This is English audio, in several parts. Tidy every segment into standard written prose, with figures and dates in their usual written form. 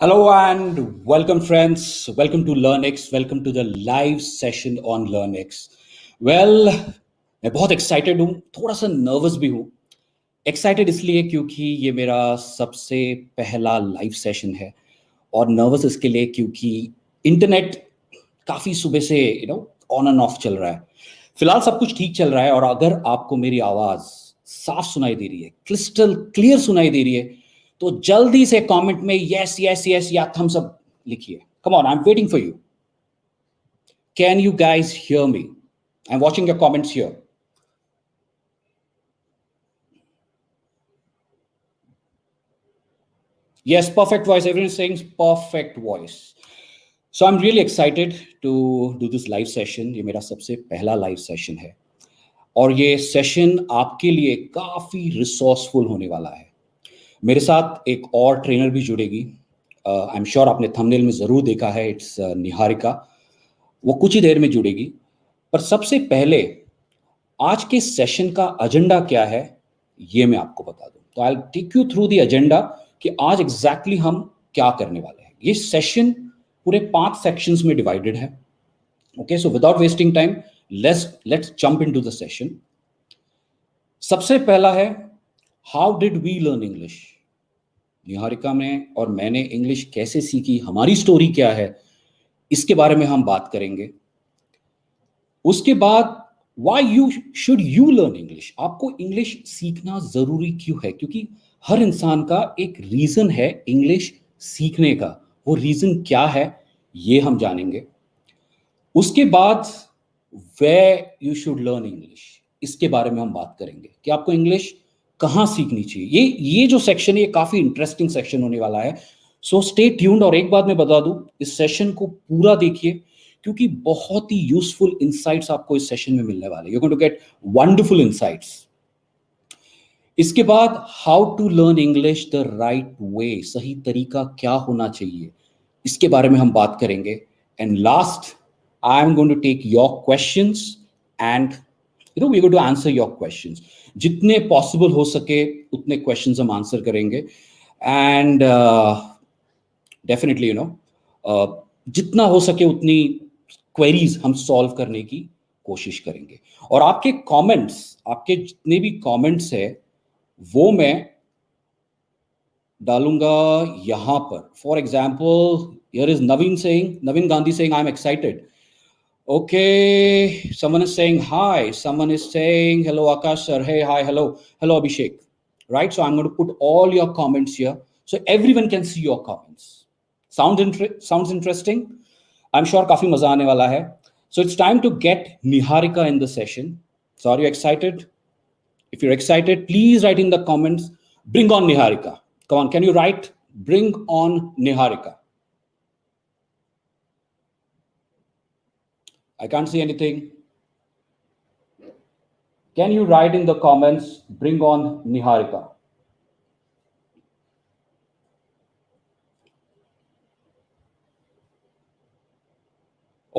Hello and welcome, friends. Welcome to LearnX. Welcome to the live session on LearnX. Well, मैं बहुत excited हूँ, थोड़ा सा nervous भी हूँ. एक्साइटेड इसलिए क्योंकि ये मेरा सबसे पहला लाइव सेशन है और नर्वस इसके लिए क्योंकि इंटरनेट काफ़ी सुबह से ऑन एंड ऑफ चल रहा है. फिलहाल सब कुछ ठीक चल रहा है और अगर आपको मेरी आवाज़ साफ सुनाई दे रही है, क्रिस्टल क्लियर सुनाई दे रही है, तो जल्दी से कमेंट में यस यस यस या थम्स अप लिखिए. Come on, I am waiting for you. Can you guys hear me? I am watching your comments here. Yes, perfect voice. Everyone is saying perfect voice. So I'm really excited to do this live session. ये मेरा सबसे पहला live session है और ये session आपके लिए काफ़ी resourceful होने वाला है. मेरे साथ एक और ट्रेनर भी जुड़ेगी. आई एम श्योर आपने थंबनेल में ज़रूर देखा है. इट्स निहारिका. वो कुछ ही देर में जुड़ेगी. पर सबसे पहले आज के सेशन का एजेंडा क्या है ये मैं आपको बता दूं. तो I will take you through the agenda कि आज एग्जैक्टली हम क्या करने वाले हैं. ये सेशन पूरे 5 सेक्शंस में डिवाइडेड है. Okay, so without wasting time let's jump into the session. सबसे पहला है, how did we learn English. Niharika में और मैंने इंग्लिश कैसे सीखी, हमारी स्टोरी क्या है, इसके बारे में हम बात करेंगे. उसके बाद why you should you learn English. आपको इंग्लिश सीखना जरूरी क्यों है, क्योंकि हर इंसान का एक रीजन है इंग्लिश सीखने का. वो रीजन क्या है ये हम जानेंगे. उसके बाद where you should learn English, इसके बारे में हम बात करेंगे कि आपको इंग्लिश कहाँ सीखनी चाहिए. ये जो सेक्शन है ये काफी इंटरेस्टिंग सेक्शन होने वाला है. So stay tuned. और एक बात मैं बता दूं, इस सेशन को पूरा देखिए क्योंकि बहुत ही यूजफुल इंसाइट्स आपको इस सेशन में मिलने वाले. You going to get wonderful insights. इसके बाद how to learn English the right way, सही तरीका क्या होना चाहिए, इसके बारे में हम बात करेंगे. And last, I am going to take your questions and we going to answer your questions. जितने पॉसिबल हो सके उतने क्वेश्चंस हम आंसर करेंगे. एंड डेफिनेटली जितना हो सके उतनी क्वेरीज हम सॉल्व करने की कोशिश करेंगे. और आपके कमेंट्स, आपके जितने भी कमेंट्स है वो मैं डालूंगा यहां पर. For example, here is Naveen Gandhi saying I am excited. Okay, someone is saying hi. Someone is saying hello, Aakash sir. Hey, hi, hello, hello, Abhishek. Right, so I'm going to put all your comments here so everyone can see your comments. Sounds interesting. I'm sure काफी मजा आने वाला है. So it's time to get Niharika in the session. So are you excited? If you're excited, please write in the comments. Bring on Niharika. Come on, can you write? Bring on Niharika. I can't see anything. Can you write in the comments, bring on Niharika?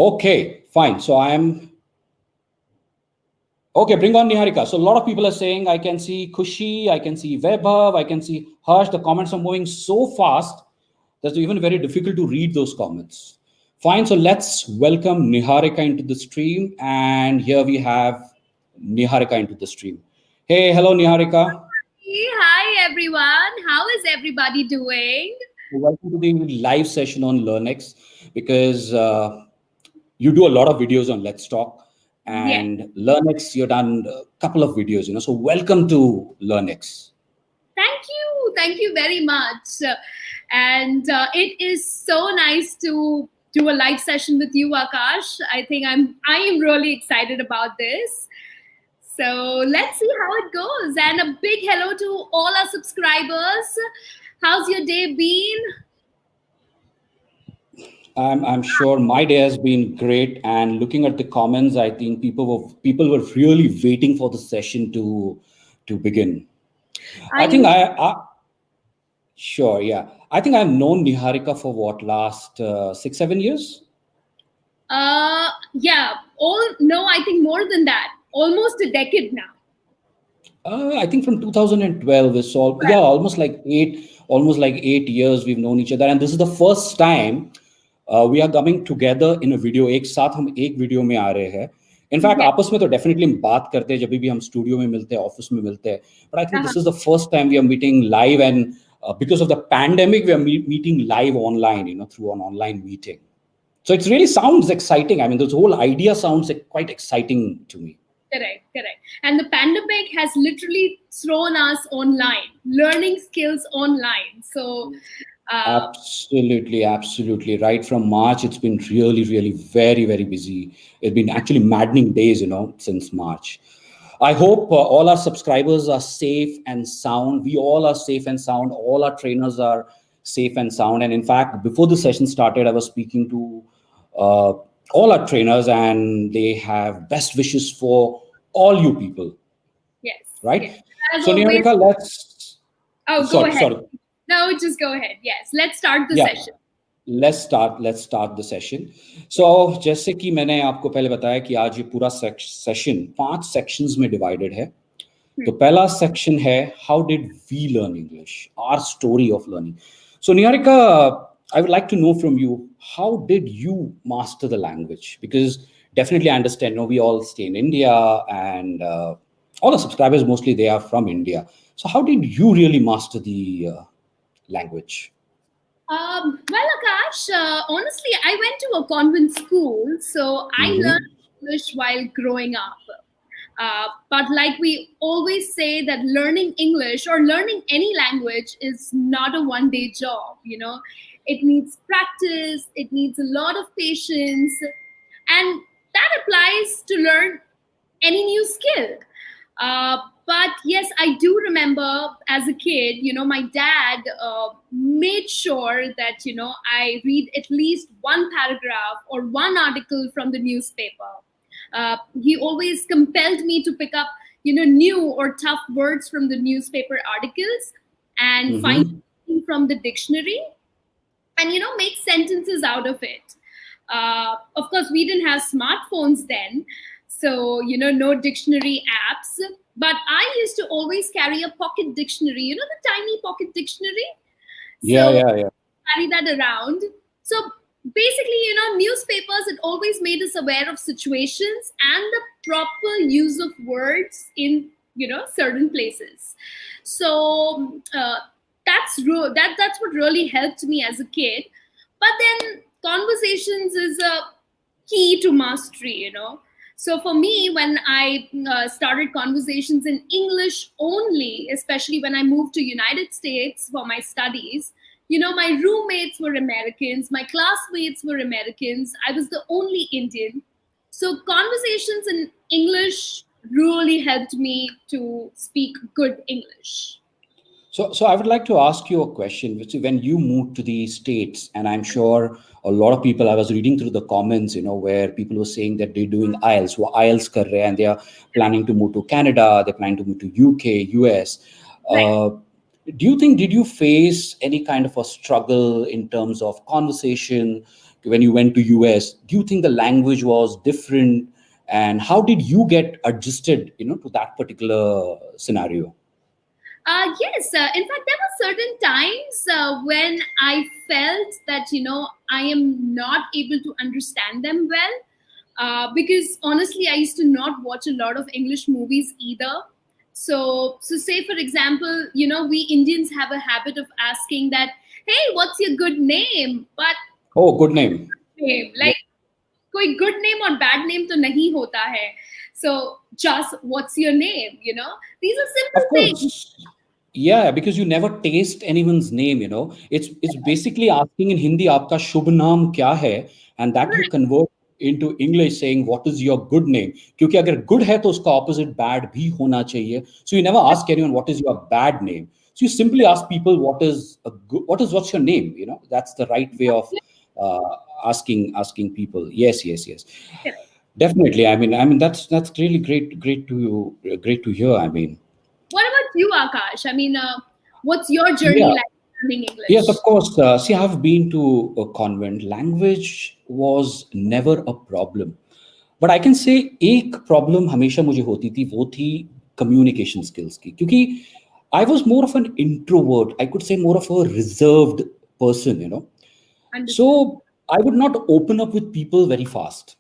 Okay, fine. So I am... Okay, bring on Niharika. So a lot of people are saying, I can see Kushi, I can see Vaibhav, I can see Harsh. The comments are moving so fast that it's even very difficult to read those comments. Fine, so let's welcome Niharika into the stream. And here we have Niharika into the stream. Hey, hello, Niharika. Hi, everyone. How is everybody doing? Welcome to the live session on LearnX, because you do a lot of videos on Let's Talk. And yes, LearnX, you've done a couple of videos, so welcome to LearnX. Thank you very much. And it is so nice to do a live session with you, Aakash. I think I am really excited about this. So let's see how it goes. And a big hello to all our subscribers. How's your day been? I'm sure my day has been great. And looking at the comments, I think people were really waiting for the session to begin. I think sure, yeah. I think I've known Niharika for what, last 6-7 years? Yeah. No, I think more than that. Almost a decade now. I think from 2012 is all. Yeah, almost like almost like 8 years we've known each other, and this is the first time we are coming together in a video. एक साथ हम एक video में आ रहे हैं. In fact Yes. आपस में तो डेफिनेटली हम बात करते हैं जब भी हम स्टूडियो में मिलते हैं, ऑफिस में मिलते हैं, but I think Uh-huh. This is the first time we are meeting live, and because of the pandemic we are meeting live online, through an online meeting. So it really sounds exciting. I mean, this whole idea sounds quite exciting to me. Correct, correct. And the pandemic has literally thrown us online, learning skills online. So, Absolutely, absolutely. Right from March, it's been really, really very, very busy. It's been actually maddening days, since March. I hope all our subscribers are safe and sound. We all are safe and sound. All our trainers are safe and sound. And in fact, before the session started, I was speaking to uh, all our trainers, and they have best wishes for all you people, yes, right? yes. As So, always, Niharika, let's. oh, go Sorry, ahead. sorry. No, just go ahead. Yes, let's start the Yeah. session. Let's start the session. So जैसे कि मैंने आपको पहले बताया कि आज ये पूरा सेशन 5 सेक्शंस में डिवाइडेड है. तो पहला सेक्शन है how did we learn English, our story of learning. So Niharika, I would like to know from you, how did you master the language? Because definitely I understand, we all stay in India, and all our subscribers mostly they are from India. So how did you really master the language? Well, Akash, honestly, I went to a convent school, so I learned English while growing up. But like we always say, that learning English or learning any language is not a one-day job. It needs practice. It needs a lot of patience, and that applies to learn any new skill. But yes, I do remember as a kid, my dad made sure that, I read at least one paragraph or one article from the newspaper. He always compelled me to pick up, new or tough words from the newspaper articles and find from the dictionary and, make sentences out of it. Of course, we didn't have smartphones then. So, no dictionary apps. But I used to always carry a pocket dictionary, the tiny pocket dictionary. Yeah. Carry that around. So basically, newspapers, it always made us aware of situations and the proper use of words in, certain places. So that's what really helped me as a kid. But then conversations is a key to mastery. So for me, when I started conversations in English only, especially when I moved to United States for my studies, my roommates were Americans, my classmates were Americans, I was the only Indian. So conversations in English really helped me to speak good English. So I would like to ask you a question. Which when you moved to the States, and I'm sure a lot of people, I was reading through the comments, where people were saying that they're doing IELTS, wo IELTS kar rahe, and they are planning to move to Canada, they're planning to move to UK, US. Right. Do you think, did you face any kind of a struggle in terms of conversation when you went to US? Do you think the language was different? And how did you get adjusted, to that particular scenario? Yes, in fact, there were certain times when I felt that, I am not able to understand them well. Because honestly, I used to not watch a lot of English movies either. So say, for example, we Indians have a habit of asking that, hey, what's your good name? But Oh, good name. like, koi good name or bad name to nahi hota hai. So just what's your name? These are simple Of things. course. Yeah, because you never taste anyone's name, It's basically asking in Hindi, aapka shubh naam kya hai? And that you convert into English saying, what is your good name? Kyunki agar good hai, to uska opposite bad bhi hona chahiye. So you never ask anyone, what is your bad name? So you simply ask people, what's your name? That's the right way of uh, asking people. Yes. Definitely. That's really great to hear. What about you, Akash? I mean, what's your journey Yeah. like learning Yes, of English? course. See, I've been to a convent. Language was never a problem. But I can say एक problem हमेशा मुझे होती थी, वो थी communication skills की. क्योंकि I was more of an introvert. I could say more of a reserved person, So Understood. I would not open up with people very fast.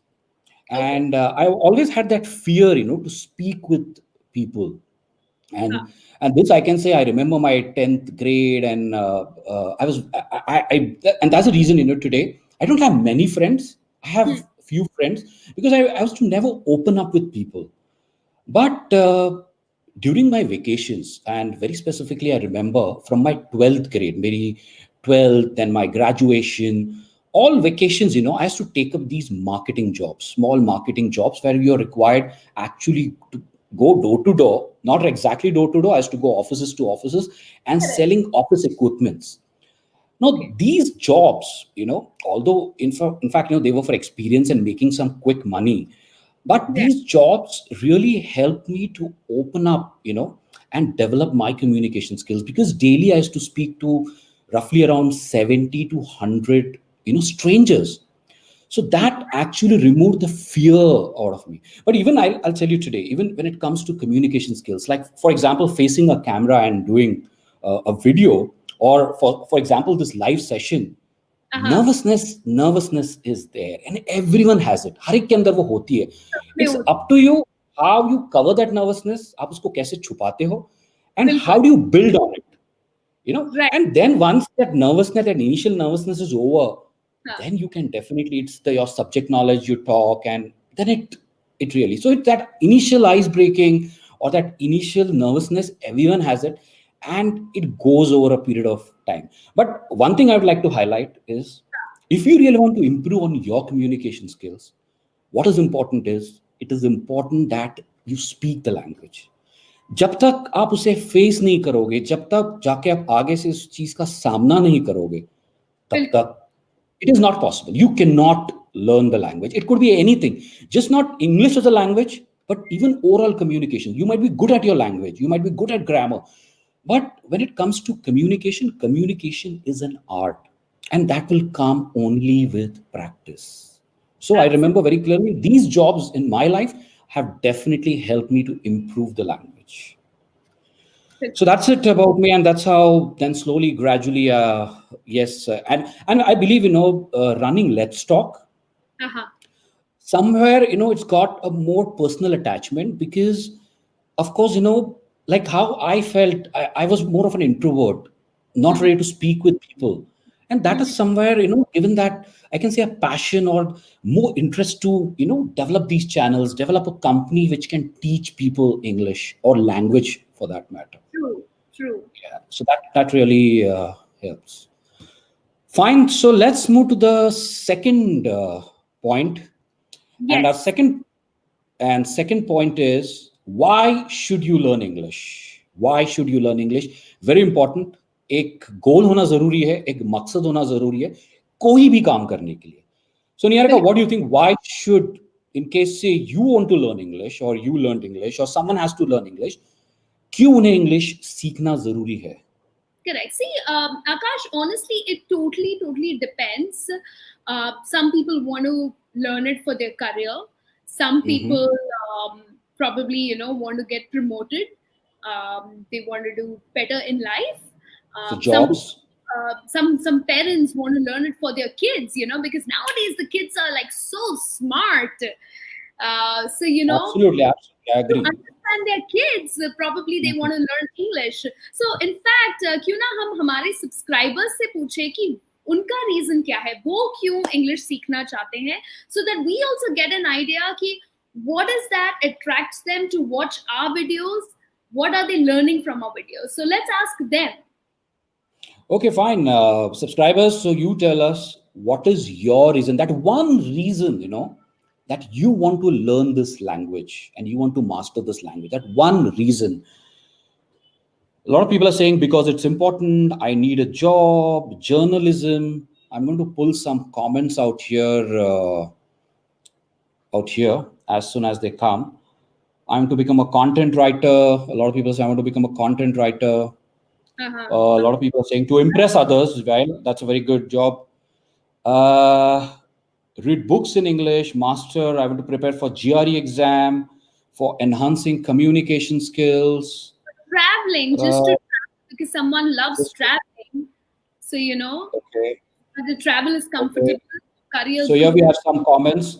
Okay. And I always had that fear, to speak with people. Huh. And this I can say, I remember my 10th grade, and I was and that's the reason, today I don't have many friends. I have Hmm. few friends because I was to never open up with people. But during my vacations, and very specifically, I remember from my 12th grade, maybe 12th, and my graduation, all vacations, I used to take up these marketing jobs, small marketing jobs where you're required actually to go door to door, not exactly door to door. I used to go offices to offices and Correct. selling office equipments. Now, Okay. these jobs, although in fact, they were for experience and making some quick money, but Yeah. these jobs really helped me to open up, and develop my communication skills, because daily I used to speak to roughly around 70 to 100, strangers. So that actually removed the fear out of me. But even I'll tell you today, even when it comes to communication skills, like for example, facing a camera and doing a video, or for example, this live session, Uh-huh. nervousness is there, and everyone has it. हर एक के अंदर वो होती है. में It's होती up to you how you cover that nervousness. आप उसको कैसे छुपाते हो, and बिल्कुल. how do you build on it. Right. And then once that initial nervousness is over, हाँ. then you can definitely, it's your subject knowledge, you talk, and then it really, so it's that initial ice breaking, or that initial nervousness, everyone has it, and it goes over a period of time. But one thing I would like to highlight is, if you really want to improve on your communication skills, what is important is, it is important that you speak the language. जब तक आप उसे face नहीं करोगे, जब तक जाके आप आगे से उस चीज का सामना नहीं करोगे, तब बिल्कुल. तक it is not possible. You cannot learn the language. It could be anything, just not English as a language, but even oral communication. You might be good at your language, you might be good at grammar, but when it comes to communication, communication is an art, and that will come only with practice. So I Absolutely. remember very clearly, these jobs in my life have definitely helped me to improve the language. So that's it about me, and that's how then slowly, gradually, yes, and I believe, running Let's Talk, Uh-huh. somewhere, it's got a more personal attachment, because of course, like how I felt, I was more of an introvert, not Mhm. ready to speak with people. And that Mhm. is somewhere, given that I can say a passion or more interest to, develop these channels, develop a company which can teach people English or language for that matter. True. True. Yeah, so that really helps. Fine. So let's move to the second point, and our Yes. second point is, why should you learn English? Why should you learn English? Very important. एक गोल होना जरूरी है, एक मकसद होना जरूरी है, कोई भी काम करने के लिए. So Niharika, बिल्कुल. what do you think? Why should, in case say you want to learn English, or you learned English, or someone has to learn English, क्यों उन्हें English सीखना जरूरी है? Correct. See, Akash, honestly, it totally depends. Some people want to learn it for their career. Some Mm-hmm. people probably, want to get promoted. They want to do better in life. So Some jobs. some parents want to learn it for their kids, because nowadays the kids are like so smart. So Absolutely, absolutely, I to agree. understand their kids, probably they Mhm. want to learn English. So in fact, क्यों ना हम हमारे subscribers से पूछे कि उनका reason क्या है, वो क्यों English सीखना चाहते हैं, so that we also get an idea कि what is that attracts them to watch our videos, what are they learning from our videos. So let's ask them. Okay, fine. Subscribers, so you tell us, what is your reason? That one reason, that you want to learn this language and you want to master this language. That one reason. A lot of people are saying, because it's important, I need a job, journalism. I'm going to pull some comments out here as soon as they come. I'm to become a content writer. A lot of people say I want to become a content writer. Uh-huh. A lot of people are saying to impress others. Well, that's a very good job. Uh, Read books in English, master. I want to prepare for GRE exam, for enhancing communication skills. Traveling, just Uh, to because someone loves Yes. traveling. So, Okay. the travel is Okay. comfortable, career So here we growth. have some comments.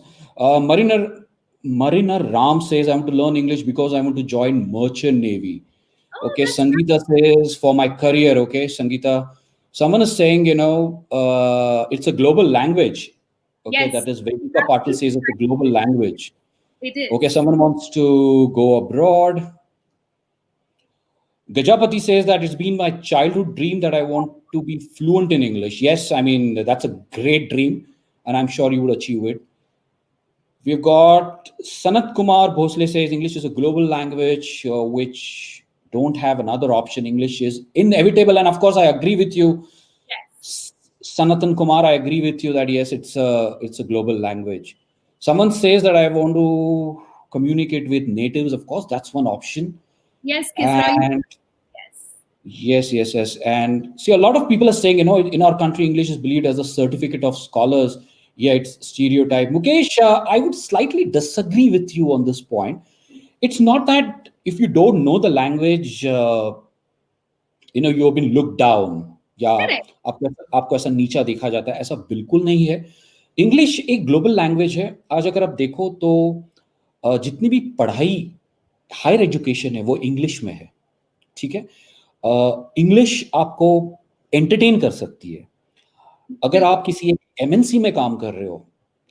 Mariner Ram says, I want to learn English because I want to join Merchant Navy. Oh, Okay, that's Sangeeta says, for my career. Okay, Sangeeta. Someone is saying, it's a global language. Okay, yes, that is Vedika Patil absolutely says it's a global language. it Okay, is. someone wants to go abroad. Gajapati says that it's been my childhood dream that I want to be fluent in English. Yes, I mean, that's a great dream, and I'm sure you would achieve it. We've got Sanat Kumar Bhosle says English is a global language which don't have another option. English is inevitable, and of course, I agree with you, Yes, Sanatan Kumar. I agree with you that yes, it's a global language. Someone says that I want to communicate with natives. Of course, that's one option. yes, Kisra, And yes, yes, yes, yes. And see, a lot of people are saying, in our country, English is believed as a certificate of scholars. Yeah, it's stereotype. Mukesh, I would slightly disagree with you on this point. It's not that if you don't know the language, you have been looked down या correct. आपको आपको ऐसा नीचा देखा जाता है, ऐसा बिल्कुल नहीं है. इंग्लिश एक ग्लोबल लैंग्वेज है. आज अगर आप देखो तो जितनी भी पढ़ाई हायर एजुकेशन है वो इंग्लिश में है. ठीक है. इंग्लिश आपको एंटरटेन कर सकती है. अगर Bil- आप किसी एक एमएनसी में काम कर रहे हो,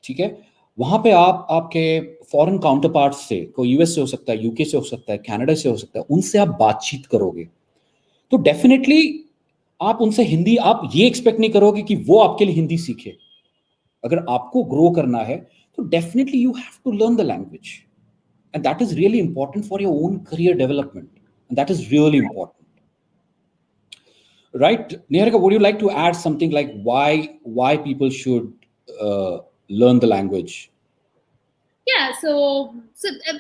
ठीक है, वहां पे आप आपके फॉरेन काउंटर पार्ट से, कोई यूएस से हो सकता है, यूके से हो सकता है, कनाडा से हो सकता है, उनसे आप बातचीत करोगे तो डेफिनेटली आप उनसे हिंदी, आप ये एक्सपेक्ट नहीं करोगे कि वो आपके लिए हिंदी सीखे. अगर आपको ग्रो करना है तो definitely you have to learn the language, and that is really important for your own career development, and that is really important. Right, Niharika, would you like to add something like why people should learn the language? yeah, so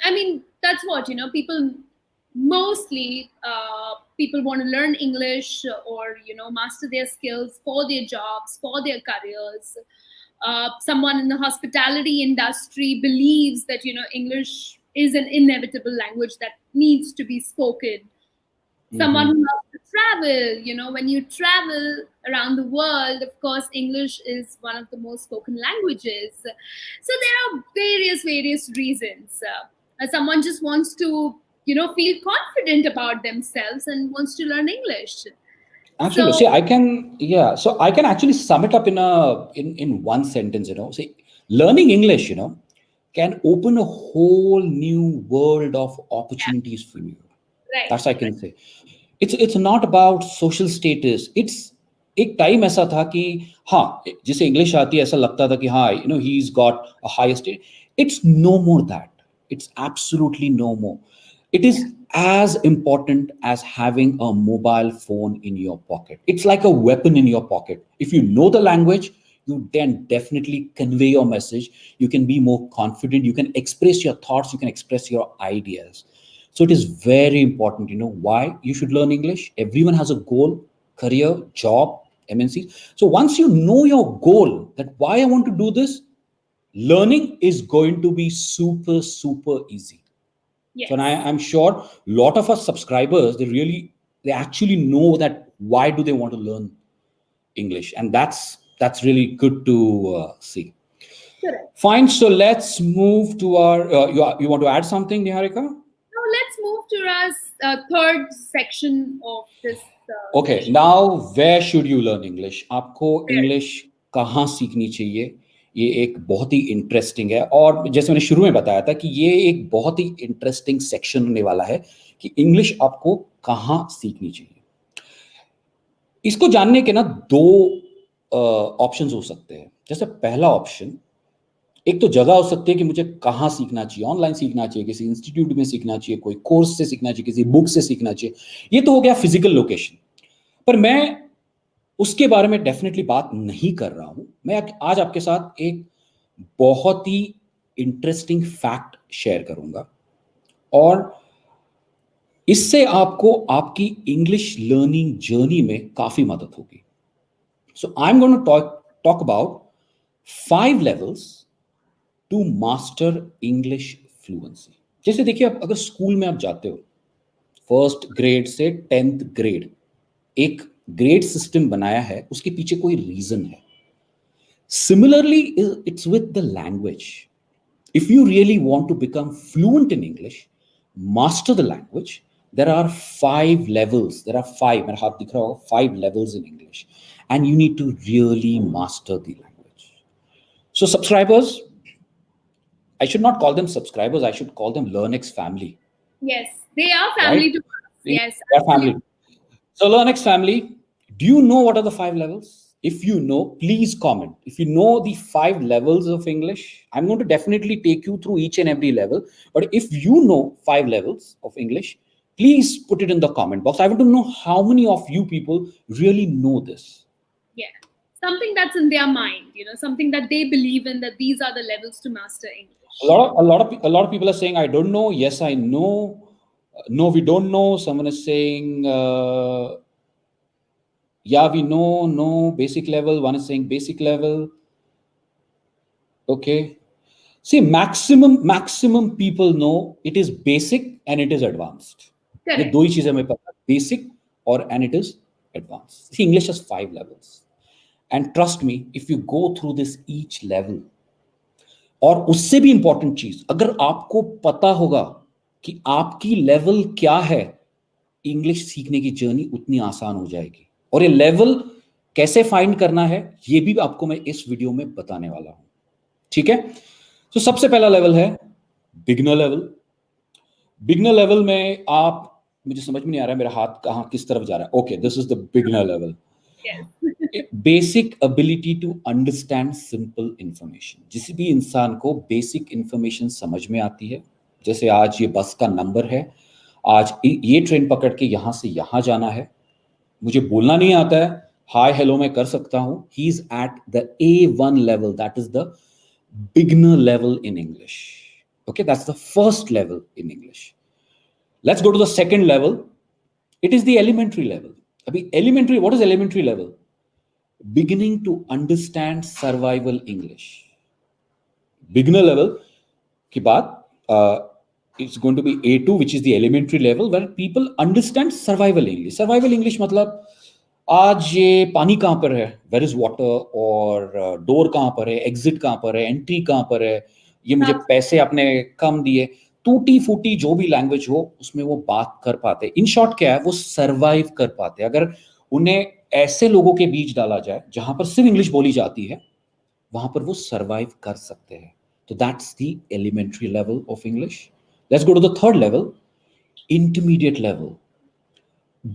I mean, that's what, people mostly people want to learn English, or master their skills for their jobs, for their careers. Someone in the hospitality industry believes that English is an inevitable language that needs to be spoken. Someone who Mm-hmm. loves to travel, when you travel around the world, of course, English is one of the most spoken languages. So there are various reasons. Someone just wants to, feel confident about themselves and wants to learn English. Absolutely. So See, I can, yeah. So I can actually sum it up in one sentence. See, learning English, can open a whole new world of yeah, opportunities for you. right, That's I can say. It's not about social status. It's एक time ऐसा था कि हाँ, जिसे English आती है ऐसा लगता था कि हाँ, he is got a high state. It's no more that. It's absolutely no more. It is yeah, as important as having a mobile phone in your pocket. It's like a weapon in your pocket. If you know the language, you then definitely convey your message. You can be more confident. You can express your thoughts. You can express your ideas. So it is very important, why you should learn English. Everyone has a goal, career, job, MNC. So once you know your goal, that why I want to do this, learning is going to be super, super easy. So and yes. I'm sure a lot of our subscribers, they actually know that why do they want to learn English, and that's really good to see. Correct. Fine. So let's move to our. You want to add something, Niharika? Now let's move to our third section of this Okay, session. now where should you learn English? आपको Where? English कहाँ सीखनी चाहिए? ये एक बहुत ही interesting है, और जैसे मैंने शुरू में बताया था कि ये एक बहुत ही इंटरेस्टिंग सेक्शन होने वाला है कि इंग्लिश आपको कहाँ सीखनी चाहिए. इसको जानने के ना दो ऑप्शंस हो सकते हैं. जैसे पहला ऑप्शन, एक तो जगह हो सकती है कि मुझे कहाँ सीखना चाहिए. ऑनलाइन सीखना चाहिए, किसी इंस्टीट्यूट में सीखना चाहिए, कोई कोर्स से सीखना चाहिए, किसी बुक से सीखना चाहिए. ये तो हो गया फिजिकल लोकेशन. पर मैं उसके बारे में डेफिनेटली बात नहीं कर रहा हूं. मैं आज आपके साथ एक बहुत ही इंटरेस्टिंग फैक्ट शेयर करूंगा, और इससे आपको आपकी इंग्लिश लर्निंग जर्नी में काफी मदद होगी. So I am going to talk about 5 levels to master English fluency. जैसे देखिए, अगर स्कूल में आप जाते हो, फर्स्ट ग्रेड से 10th ग्रेड, एक ग्रेड सिस्टम बनाया है, उसके पीछे कोई रीजन है. Similarly, it's with the language. If you really want to become fluent in English, master the language, there are 5 levels. There are 5, मेरा हाथ दिख रहा होगा, 5 levels in English, and you need to really master the language. So subscribers, I should not call them subscribers, I should call them LearnX family. Yes, they are Right? family to us. They Yes, are absolutely. family. So LearnX family, do you know what are the 5 levels? If you know, please comment. If you know the 5 levels of English, I'm going to definitely take you through each and every level. But if you know 5 levels of English, please put it in the comment box. I want to know how many of you people really know this. Yeah, something that's in their mind, something that they believe in, that these are the levels to master English. A lot of people are saying, I don't know. Yes, I know. No, we don't know. Someone is saying, yeah, we know. No, basic level. One is saying basic level. Okay. See, maximum people know it is basic and it is advanced. ये Correct. दो ही चीजें हमें पता है, basic और and it is advanced. See, English has 5 levels, and trust me, if you go through this each level, और उससे भी इंपॉर्टेंट चीज, अगर आपको पता होगा कि आपकी लेवल क्या है, इंग्लिश सीखने की जर्नी उतनी आसान हो जाएगी. और ये लेवल कैसे फाइंड करना है, ये भी आपको मैं इस वीडियो में बताने वाला हूं. ठीक है. तो सबसे पहला लेवल है बिगनर लेवल. बिगनर लेवल में आप, मुझे समझ में नहीं आ रहा है मेरा हाथ कहाँ किस तरफ जा रहा है. Okay, this is the beginner level. Basic ability to understand simple information. जिस भी इंसान को बेसिक इंफॉर्मेशन समझ में आती है, जैसे आज ये बस का नंबर है, आज ये ट्रेन पकड़ के यहां से यहां जाना है, मुझे बोलना नहीं आता है, हाय हेलो मैं कर सकता हूं. He is at the A1 level. That is the beginner level in English. Okay, that's the first level in English. Let's go to the second level. It is the elementary level. Abhi elementary, what is elementary level? Beginning to understand survival English. Beginner level ki baad, it's going to be A2, which is the elementary level, where people understand survival English. Survival English matlab, आज ये पानी कहाँ पर है, where is water, और door कहाँ पर है, एग्जिट कहाँ पर है, एंट्री कहाँ पर है, ये मुझे पैसे आपने कम दिए, टूटी फूटी जो भी लैंग्वेज हो उसमें वो बात कर पाते. इन शॉर्ट क्या है, वो सरवाइव कर पाते. अगर उन्हें ऐसे लोगों के बीच डाला जाए जहां पर सिर्फ इंग्लिश बोली जाती है, वहां पर वो सरवाइव कर सकते हैं. तो that's the elementary level of English. Let's go to the third level, intermediate level.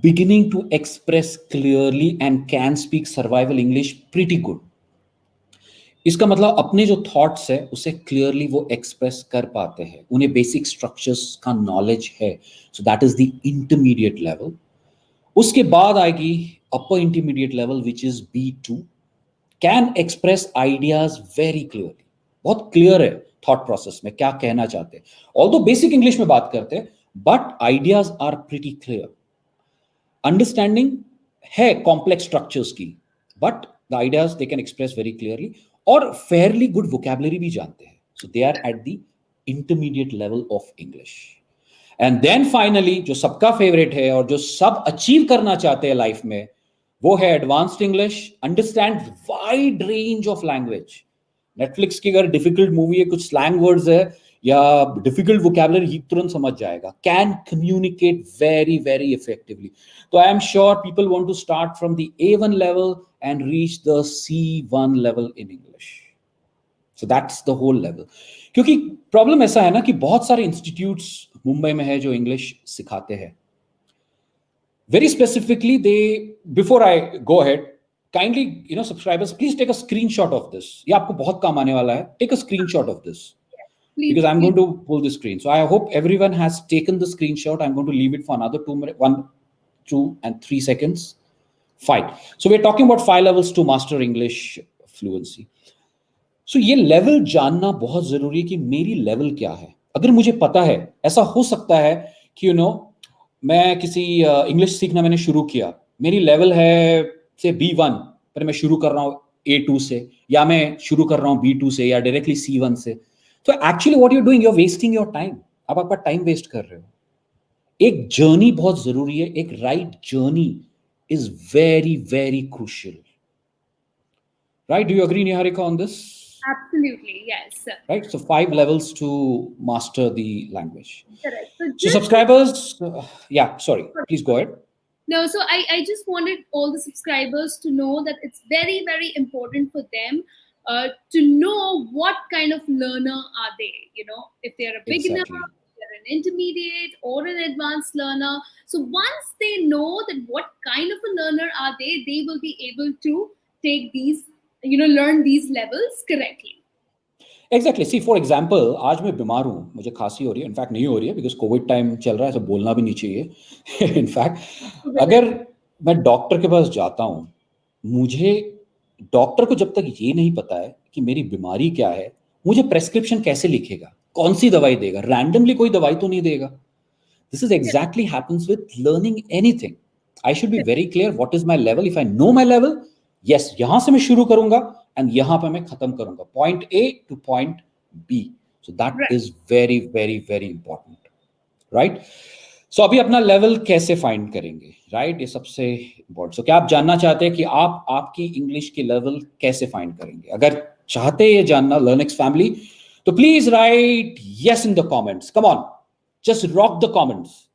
Beginning to express clearly and can speak survival English pretty good. इसका मतलब अपने जो थॉट्स है उसे क्लियरली वो एक्सप्रेस कर पाते हैं, उन्हें बेसिक स्ट्रक्चर्स का नॉलेज है. So that is the intermediate level. उसके बाद आएगी upper intermediate level, which is B2. Can express ideas very clearly. बहुत क्लियर है थॉट प्रोसेस में क्या कहना चाहते हैं. ऑल्दो बेसिक इंग्लिश में बात करते हैं, but ideas are pretty clear. Understanding है कॉम्प्लेक्स स्ट्रक्चर्स की, but the ideas they can express very clearly, और फेयरली गुड वोकैबुलरी भी जानते हैं. So they are at the intermediate level of English. And then finally जो सबका favourite है और जो सब अचीव करना चाहते हैं लाइफ में, वो है advanced English. Understand wide range of language. Netflix की अगर डिफिकल्ट मूवी है, कुछ स्लैंग वर्ड्स है या डिफिकल्ट वोकैबुलरी, ही तुरंत समझ जाएगा. Can communicate very very effectively. तो I am sure people want to start from the A1 level and reach the C1 level in English. So that's the whole level. क्योंकि problem ऐसा है ना कि बहुत सारे इंस्टीट्यूट्स मुंबई में है जो इंग्लिश सिखाते हैं. Very specifically they, before I go ahead, kindly, subscribers, please take a screenshot of this. ये आपको बहुत काम आने वाला है. Take a screenshot of this. Please, because I'm going to pull the screen. So I hope everyone has taken the screenshot. I'm going to leave it for another 2 minutes, 1, 2, and 3 seconds. Fine. So we're talking about 5 levels to master English fluency. So ये level जानना बहुत जरूरी है कि मेरी level क्या है. अगर मुझे पता है, ऐसा हो सकता है कि मैं किसी इंग्लिश सीखना मैंने शुरू किया, मेरी level है से B1, पर मैं शुरू कर रहा हूँ A2 से, या मैं शुरू कर रहा हूँ B2 से, या डायरेक्टली C1 से. तो actually what you doing, you are wasting your time. आप आपका टाइम वेस्ट कर रहे हो. एक जर्नी बहुत जरूरी है, एक right journey is very, very crucial. Right? Do you agree, Niharika, on this? Absolutely, yes. Right? So, 5 levels to master the language. Correct. So So, just subscribers, yeah, sorry, please go ahead. no, so I just wanted all the subscribers to know that it's very, very important for them to know what kind of learner are they. You know, if they're a beginner, Exactly. they're an intermediate, or an advanced learner. So once they know that what kind of a learner are they will be able to take these, learn these levels correctly. Exactly see for example आज मैं बीमार हूँ मुझे खांसी हो रही है in fact नहीं हो रही है बिकॉज कोविड टाइम चल रहा है ऐसा बोलना भी नहीं चाहिए इनफैक्ट अगर मैं डॉक्टर के पास जाता हूँ मुझे डॉक्टर को जब तक ये नहीं पता है कि मेरी बीमारी क्या है मुझे प्रेस्क्रिप्शन कैसे लिखेगा कौन सी दवाई देगा रैंडमली कोई दवाई तो नहीं देगा this is exactly happens with learning anything I should be very clear what is my level if I know my level yes यहां से मैं शुरू करूंगा एंड यहां पे मैं खत्म करूंगा point A to point B so that Right. Is very very very important right so अभी अपना लेवल कैसे फाइंड करेंगे राइट ये सबसे इंपॉर्टेंट सो क्या आप जानना चाहते हैं कि आप आपकी इंग्लिश की लेवल कैसे फाइंड करेंगे अगर चाहते हैं ये जानना लर्निक्स फैमिली तो please right yes in the comments come on just rock the comments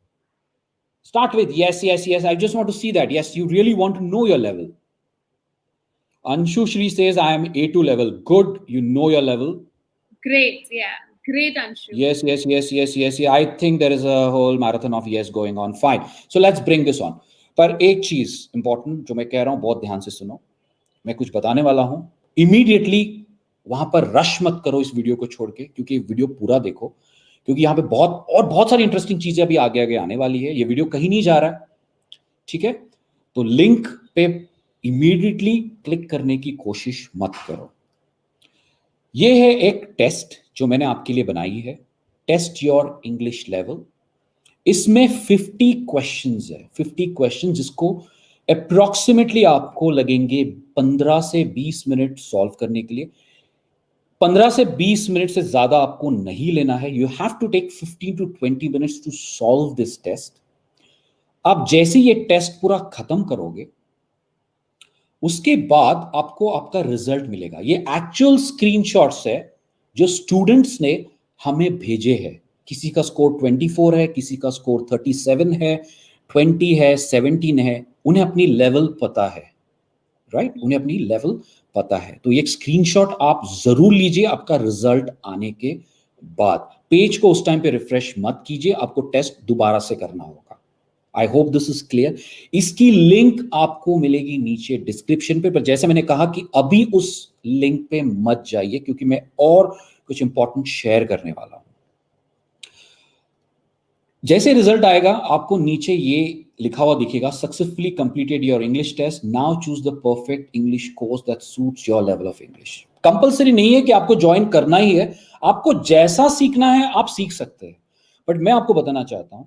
start with yes yes yes I just want to see that yes you really want to know your level Anshu Shri says I am A2 level good you know your level Great, yeah, great, Anshu. yes yes yes yes yes yeah. I think there is a whole marathon of yes going on fine so let's bring this on पर एक चीज important जो मैं कह रहा हूं बहुत ध्यान से सुनो मैं कुछ बताने वाला हूं इमीडिएटली वहां पर रश मत करो इस वीडियो को छोड़ के क्योंकि वीडियो पूरा देखो क्योंकि यहाँ पे बहुत सारी इंटरेस्टिंग चीजें अभी आगे आगे आने वाली है ये वीडियो कहीं नहीं जा रहा है ठीक है तो लिंक पे इमीडिएटली क्लिक करने की कोशिश मत करो ये है एक टेस्ट जो मैंने आपके लिए बनाई है टेस्ट योर इंग्लिश लेवल इसमें 50 क्वेश्चंस है 50 क्वेश्चन जिसको अप्रोक्सीमेटली आपको लगेंगे 15 से 20 मिनट सॉल्व करने के लिए 15 से 20 मिनट से ज्यादा आपको नहीं लेना है you have to take 15 to 20 minutes to solve this test आप जैसे ये टेस्ट पूरा खत्म करोगे उसके बाद आपको आपका रिजल्ट मिलेगा ये एक्चुअल स्क्रीनशॉट्स है जो स्टूडेंट्स ने हमें भेजे हैं किसी का स्कोर 24 है किसी का स्कोर 37 है 20 है 17 है उन्हें अपनी लेवल पता है राइट उन्हें अपनी लेवल पता है तो ये स्क्रीनशॉट आप जरूर लीजिए आपका रिजल्ट आने के बाद पेज को उस टाइम पे रिफ्रेश मत कीजिए आपको टेस्ट दोबारा से करना होगा I hope this is clear इसकी लिंक आपको मिलेगी नीचे डिस्क्रिप्शन पे पर जैसे मैंने कहा कि अभी उस लिंक पे मत जाइए क्योंकि मैं और कुछ इंपॉर्टेंट शेयर करने वाला हूं जैसे रिजल्ट आएगा आपको नीचे ये लिखा हुआ दिखेगा successfully completed your English test now choose the perfect English course that suits your level of English compulsory नहीं है कि आपको ज्वाइन करना ही है आपको जैसा सीखना है आप सीख सकते हैं बट मैं आपको बताना चाहता हूं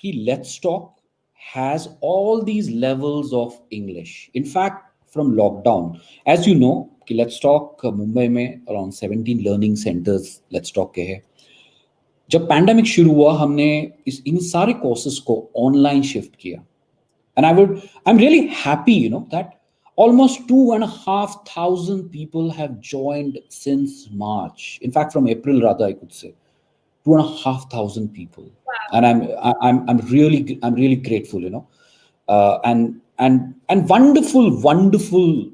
कि Let's Talk has all these levels of English. In fact, from lockdown, as you know, कि Let's Talk मुंबई में around 17 learning centers Let's Talk के हैं जब पैंडेमिक शुरू हुआ हमने इन सारे कोर्सेज को ऑनलाइन शिफ्ट किया and I am really happy you know that almost 2,500 people have joined since March in fact from April rather I could say 2,500 people and I'm really grateful you know and wonderful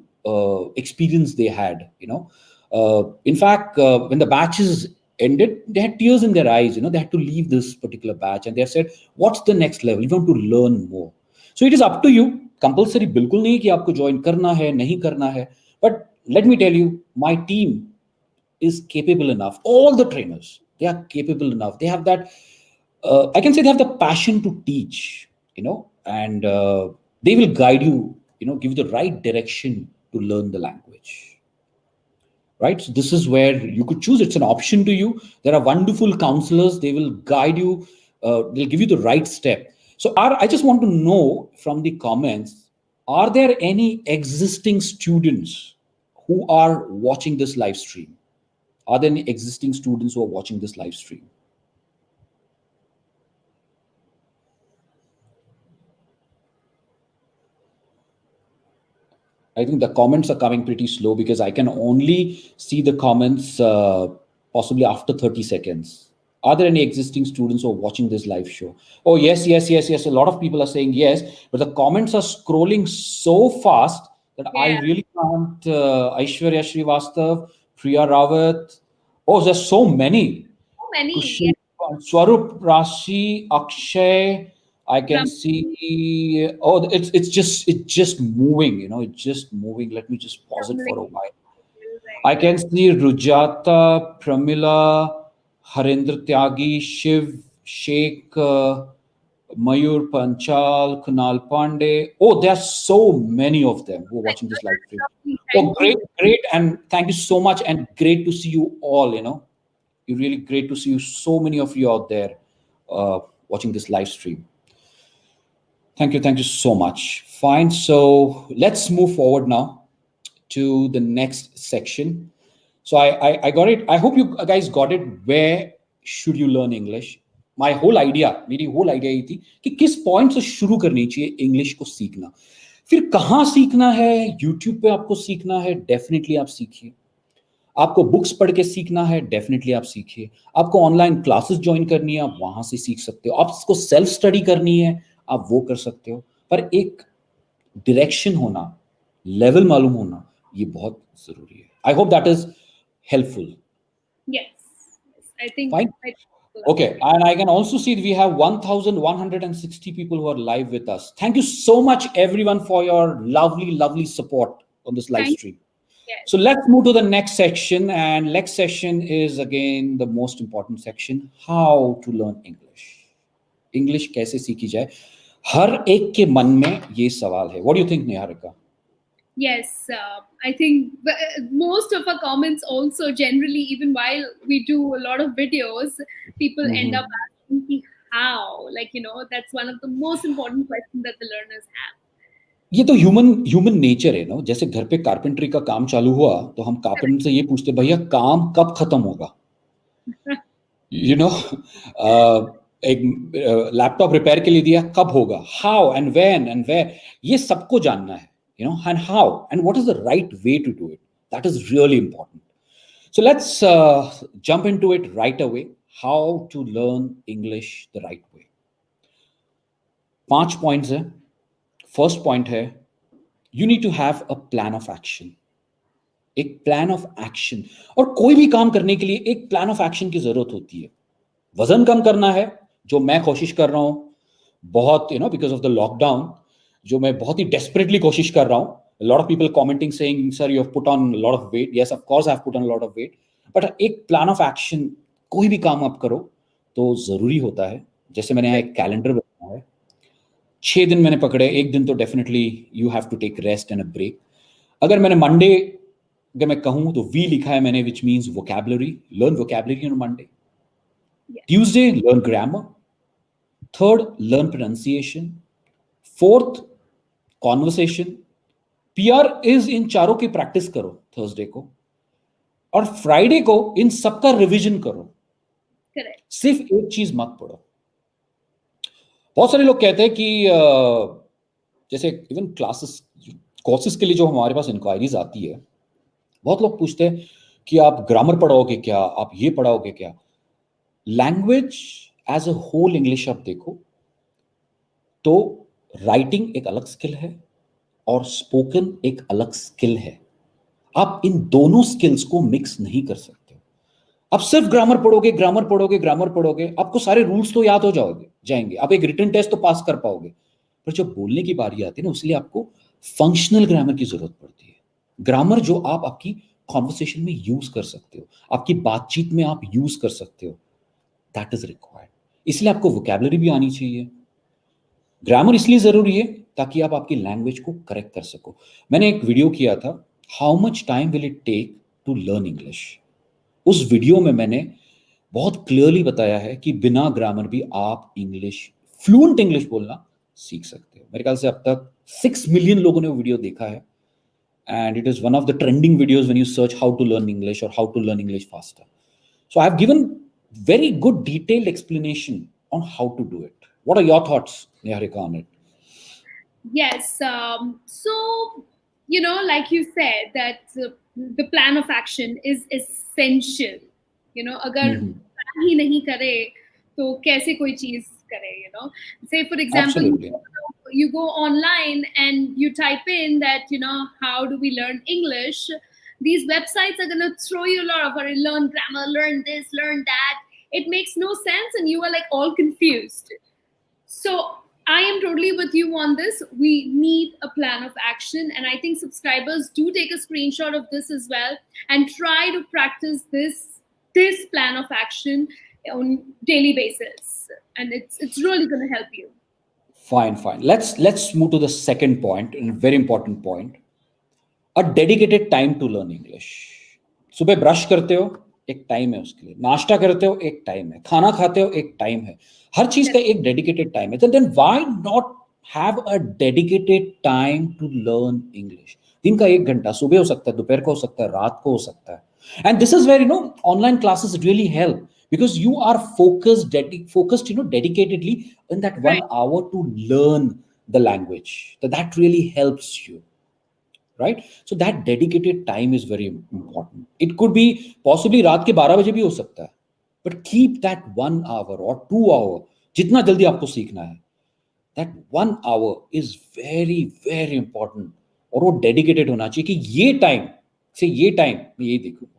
experience they had you know in fact when the batches ended they had tears in their eyes you know they had to leave this particular batch and they have said what's the next level we want to learn more so it is up to you compulsory बिल्कुल नहीं कि आपको join करना है नहीं करना है but let me tell you my team is capable enough all the trainers they are capable enough they have that I can say they have the passion to teach you know and they will guide you you know give you the right direction to learn the language right so this is where you could choose it's an option to you there are wonderful counselors they will guide you they'll give you the right step so I just want to know from the comments are there any existing students who are watching this live stream are there any existing students who are watching this live stream I think the comments are coming pretty slow because I can only see the comments possibly after 30 seconds. Are there any existing students who are watching this live show? Oh, yes, yes, yes, yes. A lot of people are saying yes, but the comments are scrolling so fast that I Yeah, really can't. Aishwarya Srivastav, Priya Rawat. Oh, there's so many. so many. Kushal, Yeah, Swarup Rashi, Akshay. I can Ram- see. Oh, it's just moving. It's just moving. Let me just pause it for a while. right. I can see Rujata, Pramila, Harendra Tyagi, Shiv, Sheikh, Mayur Panchal, Kunal Pandey. Oh, there are so many of them who are watching this live stream. Lovely. Oh, Thank you. great, great, and thank you so much, and great to see you all. You're really great to see you. So many of you out there watching this live stream. Thank you so much. Fine. So let's move forward now to the next section. So I got it. I hope you guys got it. Where should you learn English? My whole idea, मेरी whole idea ये थी कि किस point से शुरू करनी चाहिए English को सीखना, फिर कहाँ सीखना है, यूट्यूब पे आपको सीखना है, डेफिनेटली आप सीखिए। आपको बुक्स पढ़ के सीखना है, डेफिनेटली आप सीखिए। आपको ऑनलाइन क्लासेस ज्वाइन करनी है, आप वहां से सीख सकते हो। आपको सेल्फ स्टडी करनी है, आप वो कर सकते हो। पर एक डायरेक्शन होना, लेवल मालूम होना, ये बहुत जरूरी है। आई hope that is helpful. Yes, yes. I think Fine. I love Okay. it. And I can also see we have 1,160 people who are live with us. Thank you so much, everyone, for your lovely, lovely support on this live Thank stream. yes. So let's move to the next section. And next section is again the most important section, how to learn English. English कैसे सीखी जाए? हर एक के मन में ये सवाल है. What do you think, Niharika? Yes, I think most of our comments also generally, even while we do a lot of videos, people end up Mhm. asking me how. Like, that's one of the most important questions that the learners have. ये तो human human nature है ना। जैसे घर पे carpentry का काम चालू हुआ तो हम कारपेंटर से ये पूछते, भैया काम कब खत्म होगा? यू नो एक लैपटॉप रिपेयर के लिए दिया, कब होगा? How and when and where, ये सबको जानना है। And how and what is the right way to do it, that is really important. So let's jump into it right away, how to learn English the right way. 5 points है। First point है, you need to have a plan of action. एक plan of action, और कोई भी काम करने के लिए एक प्लान ऑफ एक्शन की जरूरत होती है। वजन कम करना है, जो मैं कोशिश कर रहा हूं बहुत, बिकॉज ऑफ द लॉकडाउन, जो मैं बहुत ही डेस्परेटली कोशिश कर रहा हूं। Lot of people commenting saying, sir you have put on lot of weight. Yes, of course I have put on lot of weight, but एक प्लान ऑफ एक्शन, कोई भी काम आप करो तो जरूरी होता है। जैसे मैंने यहाँ एक कैलेंडर बनाया है, 6 दिन मैंने पकड़े, एक दिन तो definitely you have to take rest and a break. अगर मैंने मंडे, अगर मैं कहूं तो वी लिखा है मैंने, which means vocabulary, learn vocabulary on Monday. Yes, Tuesday, learn grammar. Third, learn pronunciation. Fourth, conversation. PR is इन चारों की प्रैक्टिस करो थर्सडे को, और फ्राइडे को इन सबका रिवीजन करो। correct. सिर्फ एक चीज मत पढ़ो। बहुत सारे लोग कहते हैं कि जैसे इवन क्लासेस, कोर्सेज के लिए जो हमारे पास इंक्वायरीज आती है, बहुत लोग पूछते हैं कि आप ग्रामर पढ़ाओगे क्या, आप ये पढ़ाओगे क्या? Language as a whole English आप देखो तो राइटिंग एक अलग स्किल है और स्पोकन एक अलग स्किल है। आप इन दोनों स्किल्स को मिक्स नहीं कर सकते। आप सिर्फ ग्रामर पढ़ोगे, ग्रामर पढ़ोगे, ग्रामर पढ़ोगे, आपको सारे रूल्स तो याद हो जाएंगे, आप एक रिटन टेस्ट तो पास कर पाओगे, पर जब बोलने की बारी आती है ना, उसलिए आपको फंक्शनल ग्रामर की जरूरत पड़ती है। ग्रामर जो आप आपकी कॉन्वर्सेशन में यूज कर सकते हो, आपकी बातचीत में आप यूज कर सकते हो, दैट इज रिक्वायर्ड। इसलिए आपको वोकैबुलरी भी आनी चाहिए। ग्रामर इसलिए जरूरी है ताकि आप आपकी लैंग्वेज को करेक्ट कर सको। मैंने एक वीडियो किया था, how much time will it take to learn English. उस वीडियो में मैंने बहुत क्लियरली बताया है कि बिना ग्रामर भी आप इंग्लिश, फ्लुएंट इंग्लिश बोलना सीख सकते हो। मेरे ख्याल से अब तक 6 मिलियन लोगों ने वो वीडियो देखा है, and it is one of the trending videos when you search how to learn English और how to learn English faster. So I have given very good detailed explanation on how to do it. What are your thoughts, Niharika, on it? Yes. So like you said, that the plan of action is essential. अगर Hmm. plan ही नहीं करे तो कैसे कोई चीज करे. Say for example, Absolutely. you go online and you type in that, how do we learn English. These websites are going to throw you a lot of, learn grammar, learn this, learn that. It makes no sense and you are like all confused. So I am totally with you on this. We need a plan of action, and I think subscribers do take a screenshot of this as well and try to practice this plan of action on daily basis, and it's really going to help you. Fine, fine. Let's move to the second point, and very important point. A dedicated time to learn English. सुबह brush करते हो, एक time है उसके लिए. नाश्ता करते हो, एक टाइम है. खाना खाते हो, एक टाइम है. हर चीज का एक डेडिकेटेड टाइम है. Then why not have a dedicated time to learn English? दिन का 1 घंटा, सुबह हो सकता है, दोपहर को हो सकता है, रात को हो सकता है. And this is where online classes really help, because you are focused dedicatedly in that Right. 1 hour to learn the language. That really helps you, right? So that dedicated time is very important. It could be possibly रात के 12 बजे भी हो सकता है, but keep that 1 hour or 2 hour, जितना जल्दी आपको सीखना है, that 1 hour is very very important. और वो dedicated होना चाहिए कि ये टाइम से ये टाइम मैं यही देखूंगा.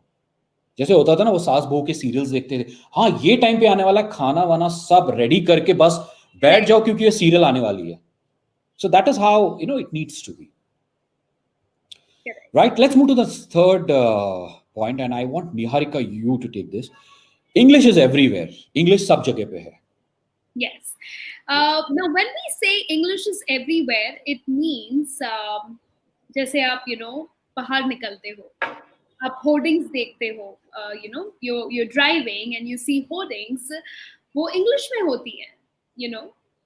जैसे होता था ना, वो सास बहू के सीरियल्स देखते थे, हाँ ये टाइम पे आने वाला है, खाना वाना सब रेडी करके बस बैठ जाओ क्योंकि ये सीरियल आने वाली है. So that is how it needs to be. Correct. Right, let's move to the third point, and I want Niharika you to take this. English is everywhere. English सब जगह पे है. Yes. Now, when we say English is everywhere, it means जैसे आप बाहर निकलते हो, आप होर्डिंग्स देखते हो, you're driving and you see hoardings, वो इंग्लिश में होती है.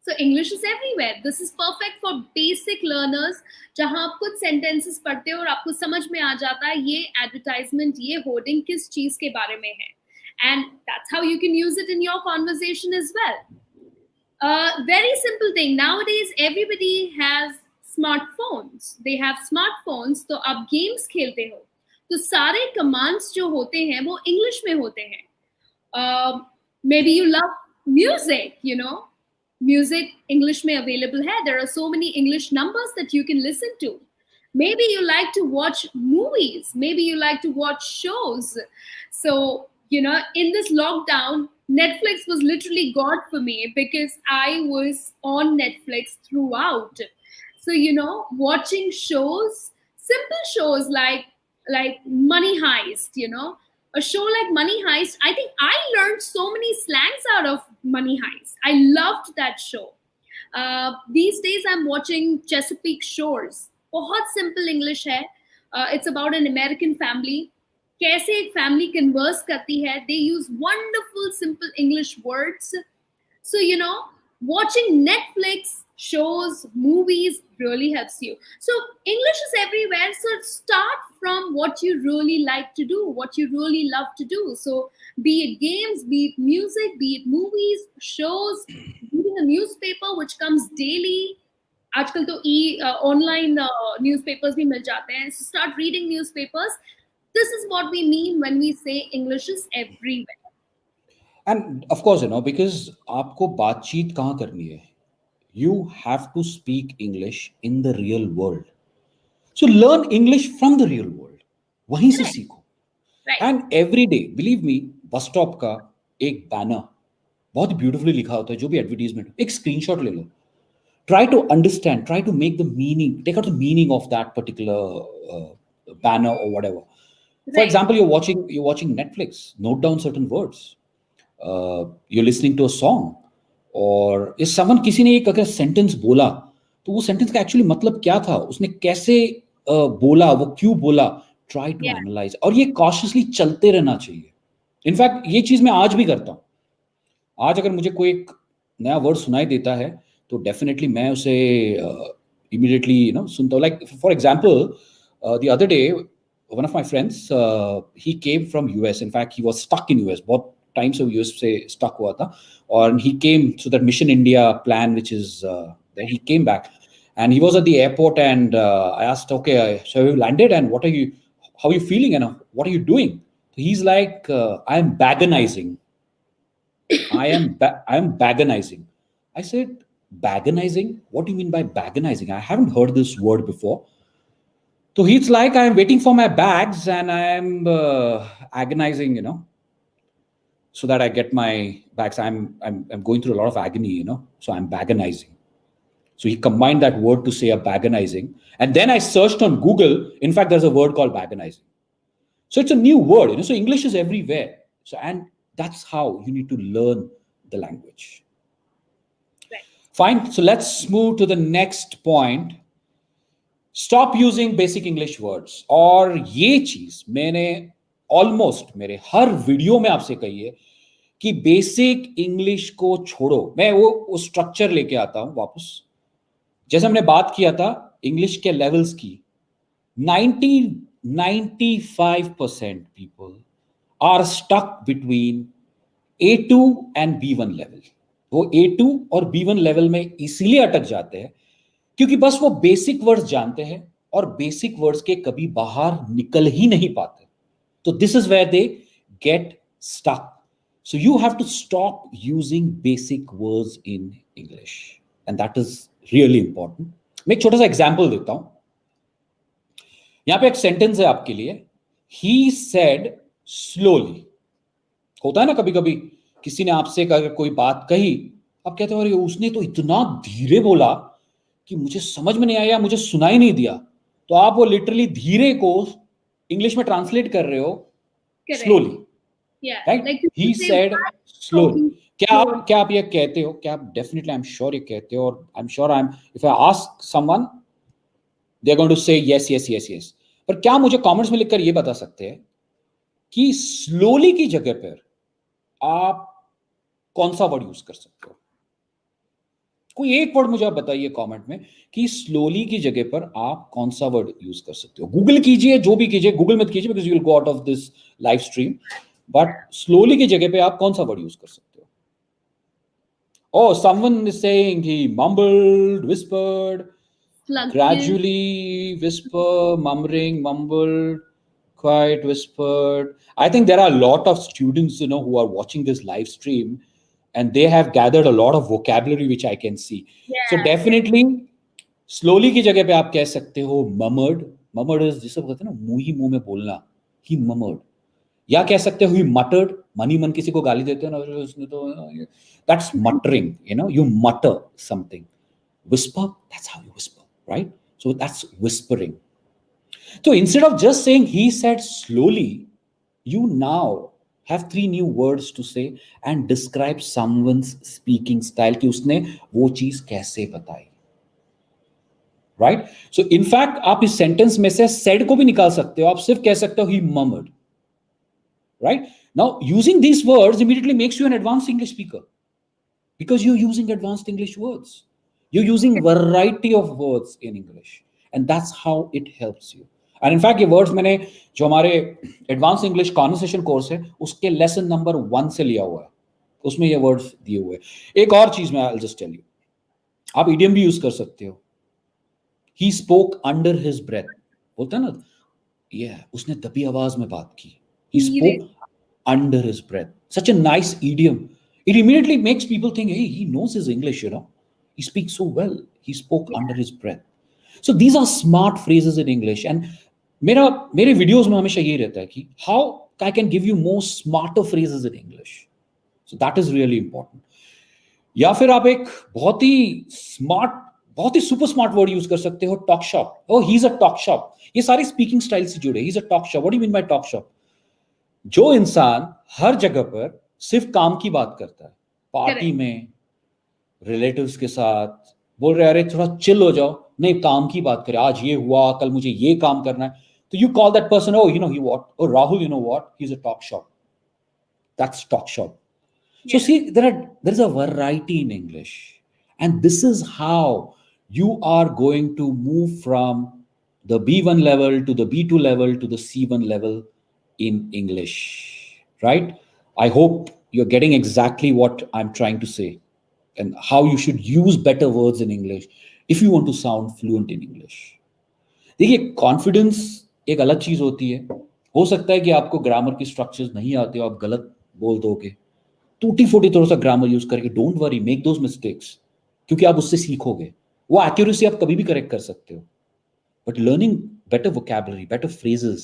So English is everywhere. This is perfect for basic learners, जहाँ आप कुछ sentences पढ़ते हो और आपको समझ में आ जाता है ये advertisement, ये hoarding किस चीज के बारे में है. And that's how you can use it in your conversation as well. Very simple thing. Nowadays, everybody has smartphones. They have smartphones. तो आप games खेलते हो, तो सारे commands जो होते हैं वो English में होते हैं. Maybe you love music, music English में available है. There are so many English numbers that you can listen to. Maybe you like to watch movies. Maybe you like to watch shows. So, in this lockdown, Netflix was literally God for me because I was on Netflix throughout. So, watching shows, simple shows like Money Heist, a show like Money Heist, I think I learned so many slangs out of Money Heist. I loved that show. These days I'm watching Chesapeake Shores. बहुत simple English है. It's about an American family. कैसे एक family converse करती है. They use wonderful simple English words. So, watching Netflix shows, movies really helps you. So English is everywhere. So start from what you really like to do, what you really love to do. So be it games, be it music, be it movies, shows, reading a newspaper which comes daily. आजकल तो online newspapers भी मिल जाते हैं. So start reading newspapers. This is what we mean when we say English is everywhere. And of course, because आपको बातचीत कहाँ करनी है, you have to speak English in the real world. So learn English from the real world. वहीं से सीखो. Right. And every day, believe me, bus stop का एक बैनर बहुत ब्यूटीफुली लिखा होता है, जो भी एडवर्टीजमेंट, एक स्क्रीनशॉट ले लो. Try to understand, try to make the meaning, take out the meaning of that particular banner or whatever. For Right. example, you're watching Netflix. Note down certain words. You're listening to a song, or is someone किसी ने एक अगर sentence बोला, तो वो sentence का actually मतलब क्या था, उसने कैसे बोला, वो क्यों बोला. Try to analyze. और ये cautiously चलते रहना चाहिए. इनफैक्ट ये चीज मैं आज भी करता हूँ. आज अगर मुझे कोई एक नया वर्ड सुनाई देता है, तो डेफिनेटली मैं उसे इमीडिएटली सुनता हूँ. Like for example, the other day one of my friends, he came from US. In fact he was stuck in US. बहुत टाइम से यूएस से स्टक हुआ था, और ही केम so that mission India plan which is there, he came back. And he was at the airport, and I asked, okay, so you landed, and how are you feeling, and what are you doing? He's like, I'm bagonizing. I am bagonizing. I said, bagonizing? What do you mean by bagonizing? I haven't heard this word before. So he's like, I'm waiting for my bags, and I'm agonizing, so that I get my bags. I'm going through a lot of agony, so I'm bagonizing. So he combined that word to say a bagonizing. And then I searched on Google. In fact, there's a word called bagonizing. So it's a new word, so English is everywhere. So, and that's how you need to learn the language. Right. Fine. So let's move to the next point. Stop using basic English words. और ये चीज मैंने almost मेरे हर video में आपसे कही है कि बेसिक इंग्लिश को छोड़ो. मैं वो स्ट्रक्चर लेके आता हूं वापस. जैसे हमने बात किया था इंग्लिश के लेवल्स की. 95% people are stuck between A2 and B1 level. वो A2 और B1 लेवल में इसीलिए अटक जाते हैं क्योंकि बस वो बेसिक वर्ड्स जानते हैं और बेसिक वर्ड्स के कभी बाहर निकल ही नहीं पाते. तो this is where they get stuck. So you have to stop using basic words in English, and that is really important. मैं एक छोटा सा एग्जाम्पल देता हूं. यहां पे एक सेंटेंस है आपके लिए. He said slowly. होता है ना कभी कभी किसी ने आपसे अगर कोई बात कही, आप कहते हो अरे उसने तो इतना धीरे बोला कि मुझे समझ में नहीं आया, मुझे सुनाई नहीं दिया. तो आप वो लिटरली धीरे को इंग्लिश में ट्रांसलेट कर रहे हो slowly. Right? He said slowly. क्या आप ये कहते हो? क्या आप डेफिनेटली आई एम श्योर ये कहते हो. और I am sure if I ask someone they are going to say yes yes yes yes. पर क्या मुझे कमेंट्स में लिखकर ये बता सकते हैं कि स्लोली की जगह पर आप कौन सा वर्ड यूज कर सकते हो? कोई एक वर्ड मुझे आप बताइए कमेंट में कि स्लोली की जगह पर आप कौन सा वर्ड यूज कर सकते हो. गूगल कीजिए, जो भी कीजिए, गूगल मत कीजिए because you will go out of this live stream. But slowly की जगह पे आप कौन सा वर्ड यूज कर सकते हो? Oh, someone is saying he mumbled, whispered, gradually, whisper, mumbled, quiet, whispered. I think there are a lot of students, who are watching this live stream, and they have gathered a lot of vocabulary which I can see. Yeah. So definitely, slowly की जगह पे आप कह सकते हो murmured. Murmured is जिसे कहते हैं ना मुंह ही मुंह में बोलना. He murmured. या कह सकते हो he muttered. मन ही मन किसी को गाली देते हो ना, उसने तो that's muttering. You mutter something. Whisper, that's how you whisper, right? So that's whispering. So instead of just saying he said slowly, you now have 3 new words to say and describe someone's speaking style कि उसने वो चीज कैसे बताई. Right? So in fact, आप इस sentence में से said को भी निकाल सकते हो. आप सिर्फ कह सकते हो he murmured. Right? Now, using these words immediately makes you an advanced English speaker because you're using advanced English words. You're using variety of words in English, and that's how it helps you. And in fact, ये words मैंने जो हमारे advanced English conversation course है उसके lesson number 1 से लिया हुआ है. उसमें ये words दिए हुए. एक और चीज मैं I'll just tell you. आप idiom भी use कर सकते हो. He spoke under his breath. बोलता है ना? Yeah, उसने दबी आवाज में बात की. He spoke under his breath. Such a nice idiom. It immediately makes people think, hey, he knows his English, He speaks so well. He spoke under his breath. So these are smart phrases in English. And मेरे videos में हमेशा ये रहता है कि how I can give you more smarter phrases in English. So that is really important. या फिर आप एक बहुत ही super smart word use कर सकते हो, talk shop. Oh, he's a talk shop. ये सारी speaking style से जुड़े. He's a talk shop. What do you mean by talk shop? जो इंसान हर जगह पर सिर्फ काम की बात करता है, पार्टी में, रिलेटिव्स के साथ, बोल रहे अरे थोड़ा चिल हो जाओ, नहीं काम की बात करें, आज ये हुआ, कल मुझे ये काम करना है, तो you call that person, oh, he what? Oh, Rahul, you know what? He's a talk shop. That's talk shop. So see, there is a variety in English, and this is how you are going to move from the B1 level to the B2 level to the C1 level in English, right? I hope you're getting exactly what I'm trying to say and how you should use better words in English. if you want to sound fluent in English. देखिए, confidence एक अलग चीज होती है. हो सकता है कि आपको ग्रामर की स्ट्रक्चर्स नहीं आते हो, आप गलत बोल दोगे, टूटी फूटी थोड़ा सा ग्रामर यूज करके. Don't worry, make those mistakes, क्योंकि आप उससे सीखोगे. वो एक्यूरेसी आप कभी भी करेक्ट कर सकते हो. But learning better vocabulary, better phrases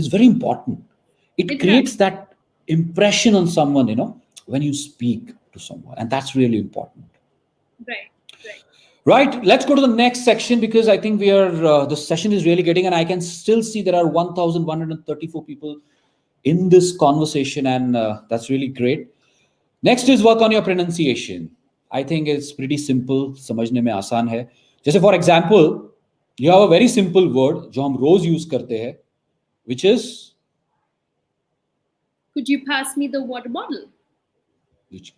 is very important. It It creates that impression on someone, when you speak to someone, and that's really important. right, right. Right, let's go to the next section, because I think the session is really getting, and I can still see there are 1,134 people in this conversation, and that's really great. Next is work on your pronunciation. I think it's pretty simple, समझने में आसान है. जैसे for example, you have a very simple word जो हम रोज use करते हैं, which is, Could you pass me the water bottle?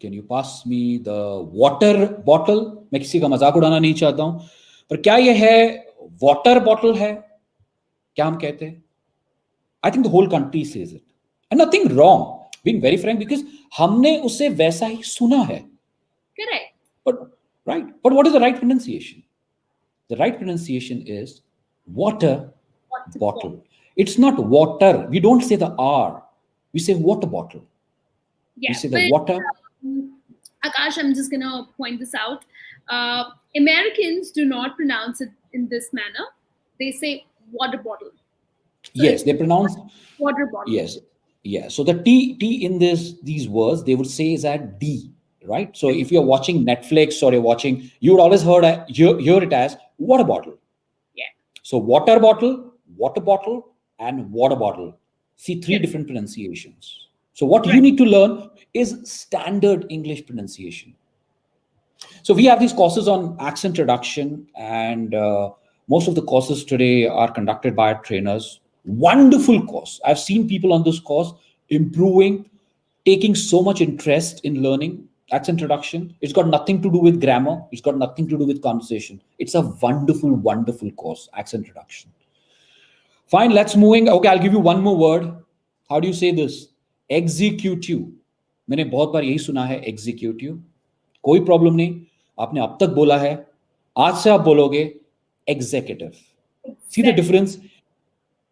can you pass me the water bottle? मैं किसी का मजाक उड़ाना नहीं चाहता हूं, पर क्या ये है water bottle है? क्या हम कहते हैं? I think the whole country says it, and nothing wrong, being very frank, because हमने उसे वैसा ही सुना है. Correct. But right, but what is the right pronunciation? The right pronunciation is water Water bottle. It's not water. We don't say the R. We say water bottle. Yeah, We say the but water. Akash, I'm just gonna point this out. Americans do not pronounce it in this manner. They say water bottle. So Yes, it's they pronounce. water bottle. Yes, yeah. So the T in these words, they would say is at D, right? So if you're watching Netflix or you're watching, you would always hear it as water bottle. Yeah. So water bottle, and water bottle. See, three different pronunciations. So what you need to learn is standard English pronunciation. So we have these courses on accent reduction, and most of the courses today are conducted by our trainers. Wonderful course. I've seen people on this course improving, taking so much interest in learning accent reduction. It's got nothing to do with grammar. It's got nothing to do with conversation. It's a wonderful, wonderful course, accent reduction. Fine, let's moving. Okay, I'll give you one more word. How do you say this? Executive. मैंने बहुत बार यही सुना है, executive. कोई problem नहीं, आपने अब तक बोला है, आज से आप बोलोगे executive. See the difference?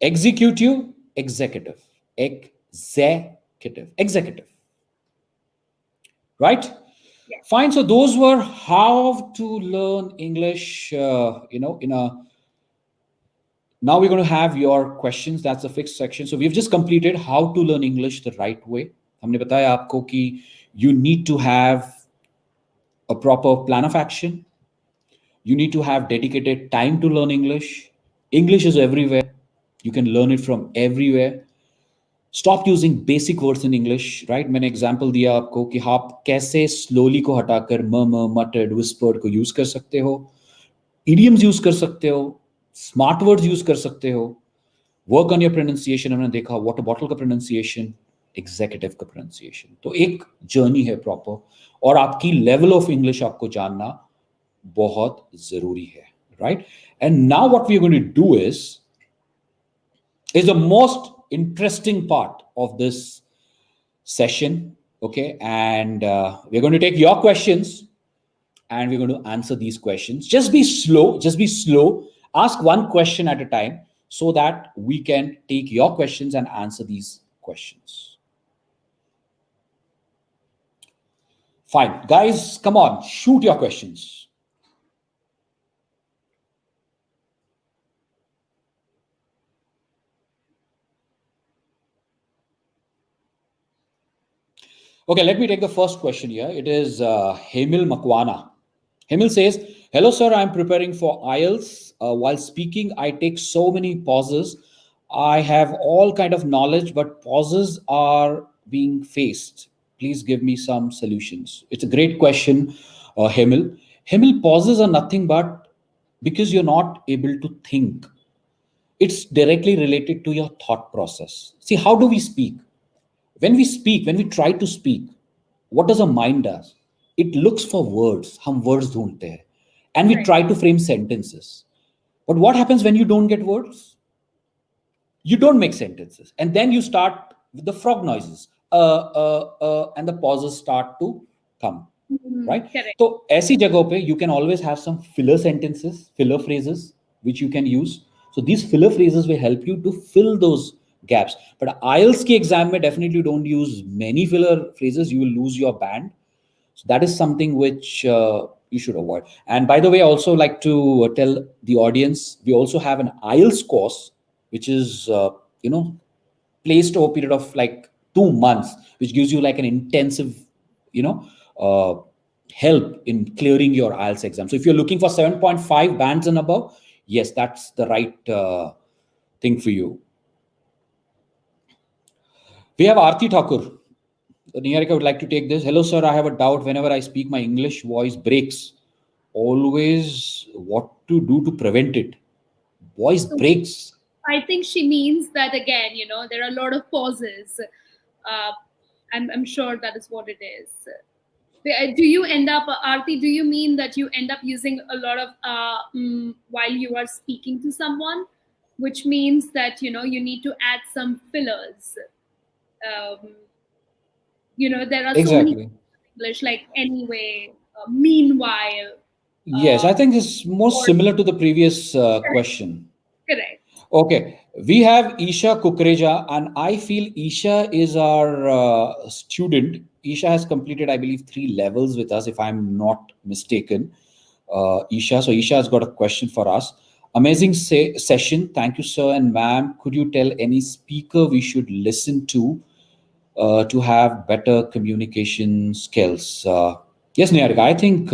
Executive, executive, executive. Right? Yeah. Fine. So those were how to learn English. Now we're going to have your questions. That's a fixed section. So we've just completed how to learn English the right way. हमने बताया आपको कि you need to have a proper plan of action. You need to have dedicated time to learn English. English is everywhere. You can learn it from everywhere. Stop using basic words in English, right? मैंने example दिया आपको कि आप कैसे slowly को हटाकर muttered, whispered को use कर सकते हो, idioms use कर सकते हो, smart words use कर सकते हो. Work on your pronunciation. हमने देखा water bottle का pronunciation, executive का pronunciation. तो एक journey है proper, और आपकी level of English आपको जानना बहुत जरूरी है, right? And now what we're going to do is the most interesting part of this session, okay? And we're going to take your questions and we're going to answer these questions. Just be slow. Ask one question at a time so that we can take your questions and answer these questions. Fine, guys, come on, shoot your questions. Okay, let me take the first question here. It is Hemil Makwana. Hemil says, hello, sir. I'm preparing for IELTS. While speaking, I take so many pauses. I have all kind of knowledge, but pauses are being faced. Please give me some solutions. It's a great question, Hemil. Hemil, pauses are nothing but because you're not able to think. It's directly related to your thought process. See, how do we speak? When we try to speak, what does our mind does? It looks for words. हम words ढूंढते हैं, and we try to frame sentences. But what happens when you don't get words? You don't make sentences, and then you start with the frog noises, and the pauses start to come. right? Correct. So ऐसी जगहों पे you can always have some filler sentences, filler phrases which you can use. So these filler phrases will help you to fill those gaps. But IELTS के exam में definitely don't use many filler phrases. You will lose your band. So that is something which you should avoid. And by the way, I also like to tell the audience we also have an IELTS course, which is you know placed over a period of like 2 months, which gives you like an intensive, you know, uh, help in clearing your IELTS exam. So if you're looking for 7.5 bands and above, yes, that's the right thing for you. We have Arti Thakur. Niharika would like to take this. Hello, sir. I have a doubt. Whenever I speak, my English voice breaks. Always what to do to prevent it? Voice So breaks. I think she means that again, there are a lot of pauses. Uh, I'm sure that is what it is. Do you end up, Aarti, do you mean that you end up using a lot of while you are speaking to someone, which means that, you need to add some fillers? Um, there are so many Exactly. English, like anyway, meanwhile, Yes, uh, I think it's more or similar to the previous question. correct. Okay, we have Isha Kukreja, and I feel Isha is our student. Isha has completed, I believe, 3 levels with us, if I'm not mistaken. Isha, so Isha has got a question for us. Amazing session. Thank you, sir and ma'am. Could you tell any speaker we should listen to have better communication skills? Yes, Niharika, I think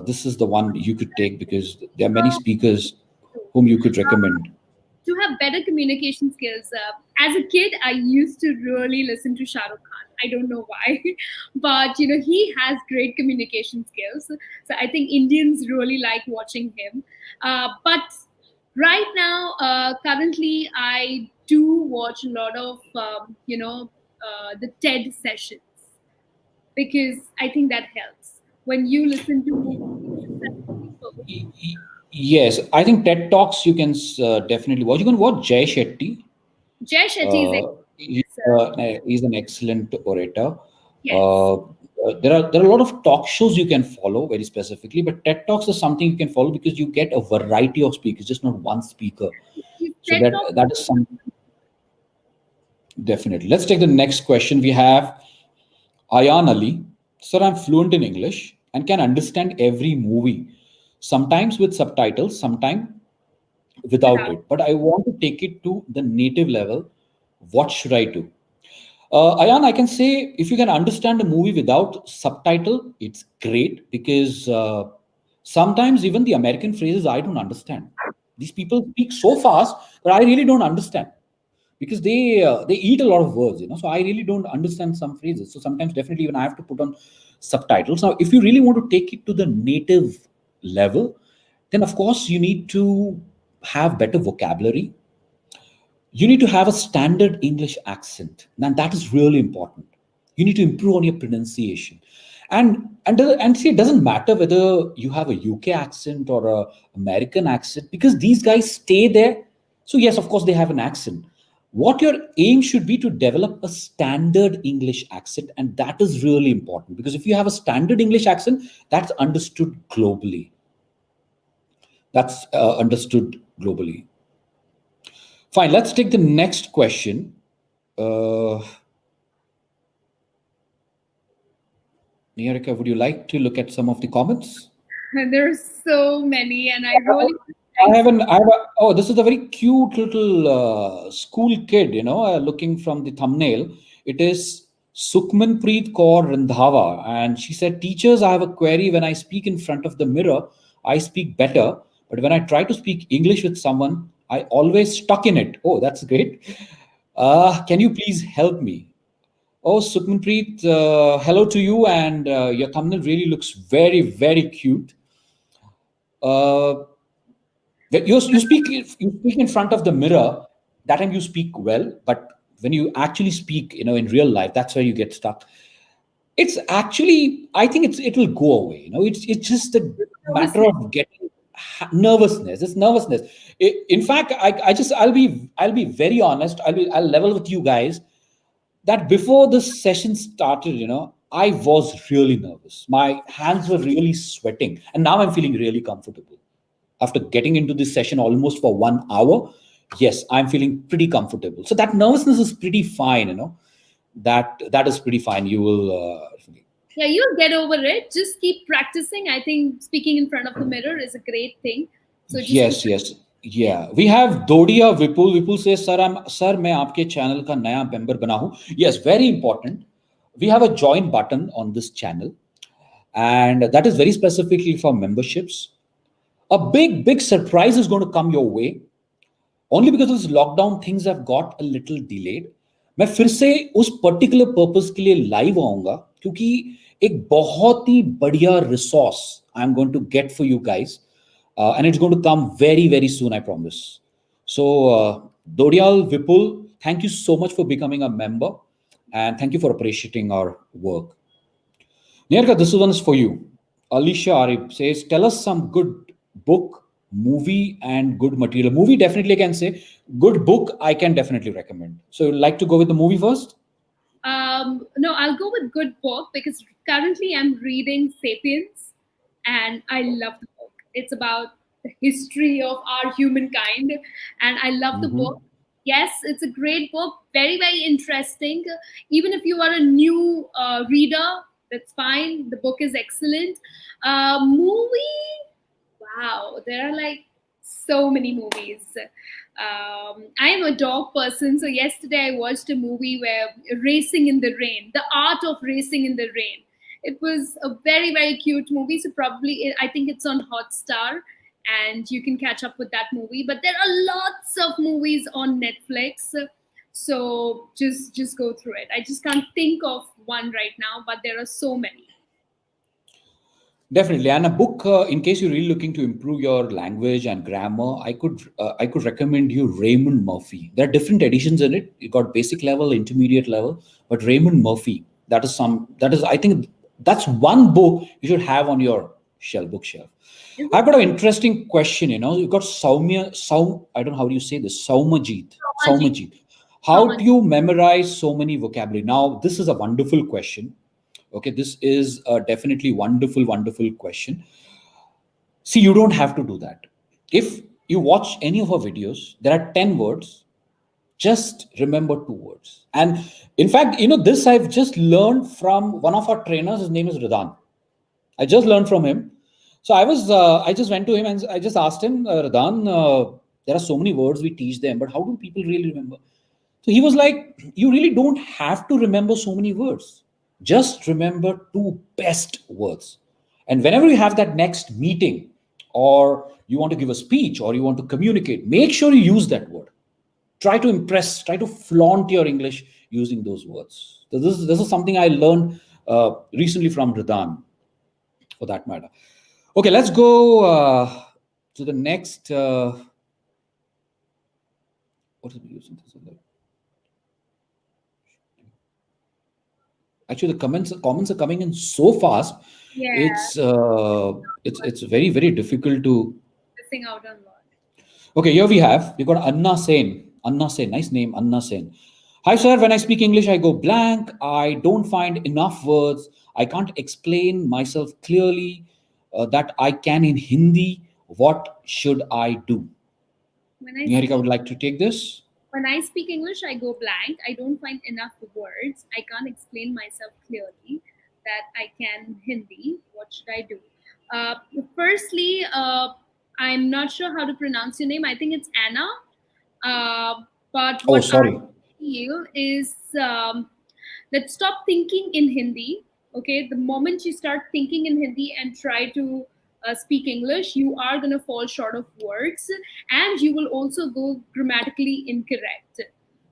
this is the one you could take because there are many speakers whom you could recommend. To have better communication skills. As a kid, I used to really listen to Shah Rukh Khan. I don't know why, but he has great communication skills. So I think Indians really like watching him. But right now, currently, I do watch a lot of the TED sessions because I think that helps when you listen to people. Y- y- Yes, I think TED Talks you can definitely watch. You can watch Jay Shetty. Jay Shetty is He's an excellent orator. yes. Uh, there are a lot of talk shows you can follow very specifically, but TED Talks is something you can follow because you get a variety of speakers, just not one speaker. His So TED that is some definitely. Let's take the next question. We have Ayan Ali. Sir, I'm fluent in English and can understand every movie, sometimes with subtitles, sometimes without without it. But I want to take it to the native level. What should I do? Ayan, I can say if you can understand a movie without subtitle, it's great because sometimes even the American phrases I don't understand. These people speak so fast that I really don't understand because they eat a lot of words, So I really don't understand some phrases. So sometimes definitely even I have to put on subtitles. Now, if you really want to take it to the native level, then of course you need to have better vocabulary. You need to have a standard English accent, and that is really important. You need to improve on your pronunciation, and see, it doesn't matter whether you have a UK accent or a American accent because these guys stay there. So yes, of course they have an accent. What your aim should be to develop a standard English accent, and that is really important because if you have a standard English accent, that's understood globally. That's understood globally. Fine, let's take the next question. Uh, Niharika, would you like to look at some of the comments? there are so many, and I really I thanks. have an, I have a, oh, this is a very cute little school kid, looking from the thumbnail. It is Sukhmanpreet Kaur Randhawa. And she said, teachers, I have a query. When I speak in front of the mirror, I speak better. But when I try to speak English with someone, I always stuck in it. Oh, that's great. Can you please help me? Oh, Sukhmanpreet, hello to you. And your thumbnail really looks very, very cute. Uh, you speak in front of the mirror. That time you speak well, but when you actually speak, in real life, that's where you get stuck. It's actually, I think it will go away. It's just a matter Nervousness. of getting nervousness. It's nervousness. In fact, I'll be very honest. I'll level with you guys that before this session started, I was really nervous. My hands were really sweating. And now I'm feeling really comfortable. After getting into this session almost for 1 hour, yes, I'm feeling pretty comfortable. So that nervousness is pretty fine, that is pretty fine. You will, Yeah, you'll get over it. Just keep practicing. I think speaking in front of the mirror is a great thing. So just keep. yes, yes. Yeah, we have Dodia Vipul. Vipul says, "Sir, मैं आपके channel का नया member बना हूँ." Yes, very important. We have a join button on this channel, and that is very specifically for memberships. A big surprise is going to come your way. Only because of this lockdown things have got a little delayed. मैं फिर से उस particular purpose के लिए live आऊंगा, क्योंकि एक बहुत ही बढ़िया resource I am going to get for you guys, and it's going to come very very soon, I promise. So, Dodial Vipul, thank you so much for becoming a member, and thank you for appreciating our work. Niharika, this one is for you. Alicia Arif says, tell us some good book, movie, and good material. Movie, definitely I can say. Good book, I can definitely recommend. So, you'd like to go with the movie first? No, I'll go with good book because currently I'm reading *Sapiens*, and I love the book. It's about the history of our humankind, and I love the Mm-hmm. book. Yes, it's a great book, very interesting. Even if you are a new reader, that's fine. The book is excellent. Movie, wow, there are like so many movies. I am a dog person, so yesterday I watched a movie where racing in the rain, the art of racing in the rain. It was a very cute movie. So probably I think it's on Hotstar, and you can catch up with that movie. But there are lots of movies on Netflix, so just go through it. I just can't think of one right now, but there are so many. Definitely, and a book. In case you're really looking to improve your language and grammar, I could recommend you Raymond Murphy. There are different editions in it. You got basic level, intermediate level, but Raymond Murphy. That is I think that's one book you should have on your bookshelf. Is I've it got an interesting question. You got I don't know how do you say this. Somaji? Saumajit. How do Somaji. you memorize so many vocabulary? Now, this is a wonderful question. Okay, this is a definitely wonderful question. See, you don't have to do that. If you watch any of our videos, there are 10 words, just remember 2 words. And in fact, this I've just learned from one of our trainers. His name is Radan. I just learned from him. So I just went to him and I just asked him, Radan, there are so many words we teach them, but how do people really remember? So he was like, you really don't have to remember so many words. Just remember 2 best words. And whenever you have that next meeting, or you want to give a speech, or you want to communicate, make sure you use that word. Try to impress, try to flaunt your English using those words. So this is something I learned recently from Radan, for that matter. Okay, let's go to the next. What is using this? Actually, the comments are coming in so fast. Yeah, It's very difficult to. missing out on lot. Okay, here we got Anna Sen. Anna Sen, nice name, Anna Sen. Hi sir, when I speak English I go blank. I don't find enough words. I can't explain myself clearly that I can in Hindi. What should I do? When I Niharika speak would like to take this. when I speak English, I go blank. I don't find enough words. I can't explain myself clearly that I can Hindi. What should I do? Uh, Firstly, I'm not sure how to pronounce your name. I think it's Anna. But Oh, what I sorry. feel is let's stop thinking in Hindi. Okay, the moment you start thinking in Hindi and try to speak English, you are going to fall short of words, and you will also go grammatically incorrect.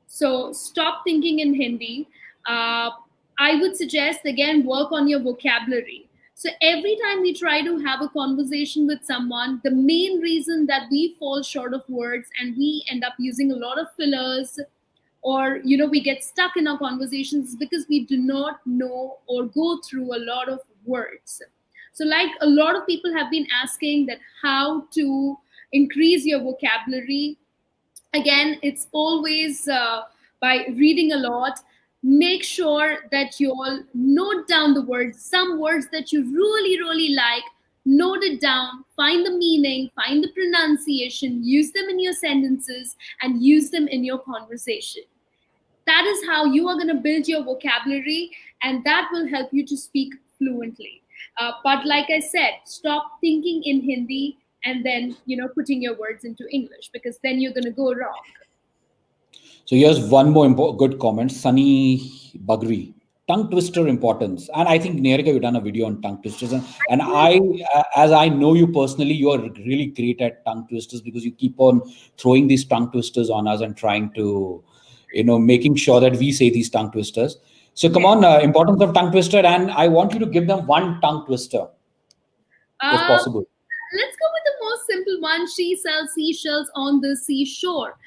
So stop thinking in Hindi. Uh, I would suggest again work on your vocabulary. So every time we try to have a conversation with someone, the main reason that we fall short of words and we end up using a lot of fillers, or we get stuck in our conversations, is because we do not know or go through a lot of words. So like a lot of people have been asking that how to increase your vocabulary. Again, it's always by reading a lot. make sure that you all note down the words, some words that you really, really like, note it down, find the meaning, find the pronunciation, use them in your sentences, and use them in your conversation. That is how you are going to build your vocabulary, and that will help you to speak fluently. But like I said, stop thinking in Hindi and then putting your words into English, because then you're going to go wrong. So here's one more good comment. Sunny Bagri, tongue twister importance. And I think Niharika, you've done a video on tongue twisters. And as I know you personally, you are really great at tongue twisters because you keep on throwing these tongue twisters on us and trying to, making sure that we say these tongue twisters. So come on, importance of tongue twister. And I want you to give them one tongue twister, if Um, possible. let's go with the most simple one. She sells seashells on the seashore.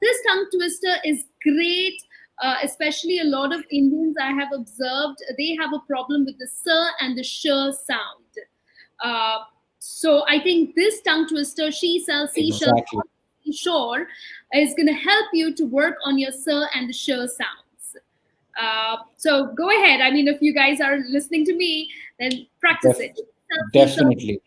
This tongue twister is great, especially a lot of Indians I have observed. They have a problem with the sir and the sure sound. Uh, so I think this tongue twister, she sells seashells Exactly. on the seashore, is going to help you to work on your sir and the sure sounds. So go ahead. I mean, if you guys are listening to me, then practice it. Definitely.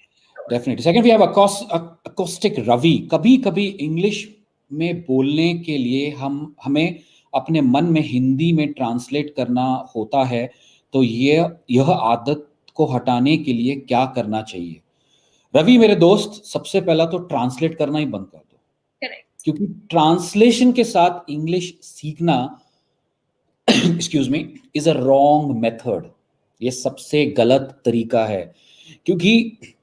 Definitely. Second, we have acoustic Ravi. कभी कभी English में बोलने के लिए हमें अपने मन में हिंदी में ट्रांसलेट करना होता है, तो यह आदत को हटाने के लिए क्या करना चाहिए? रवि मेरे दोस्त, सबसे पहला तो ट्रांसलेट करना ही बंद कर दो, Correct. क्योंकि ट्रांसलेशन के साथ इंग्लिश सीखना excuse me is a wrong method. ये सबसे गलत तरीका है, क्योंकि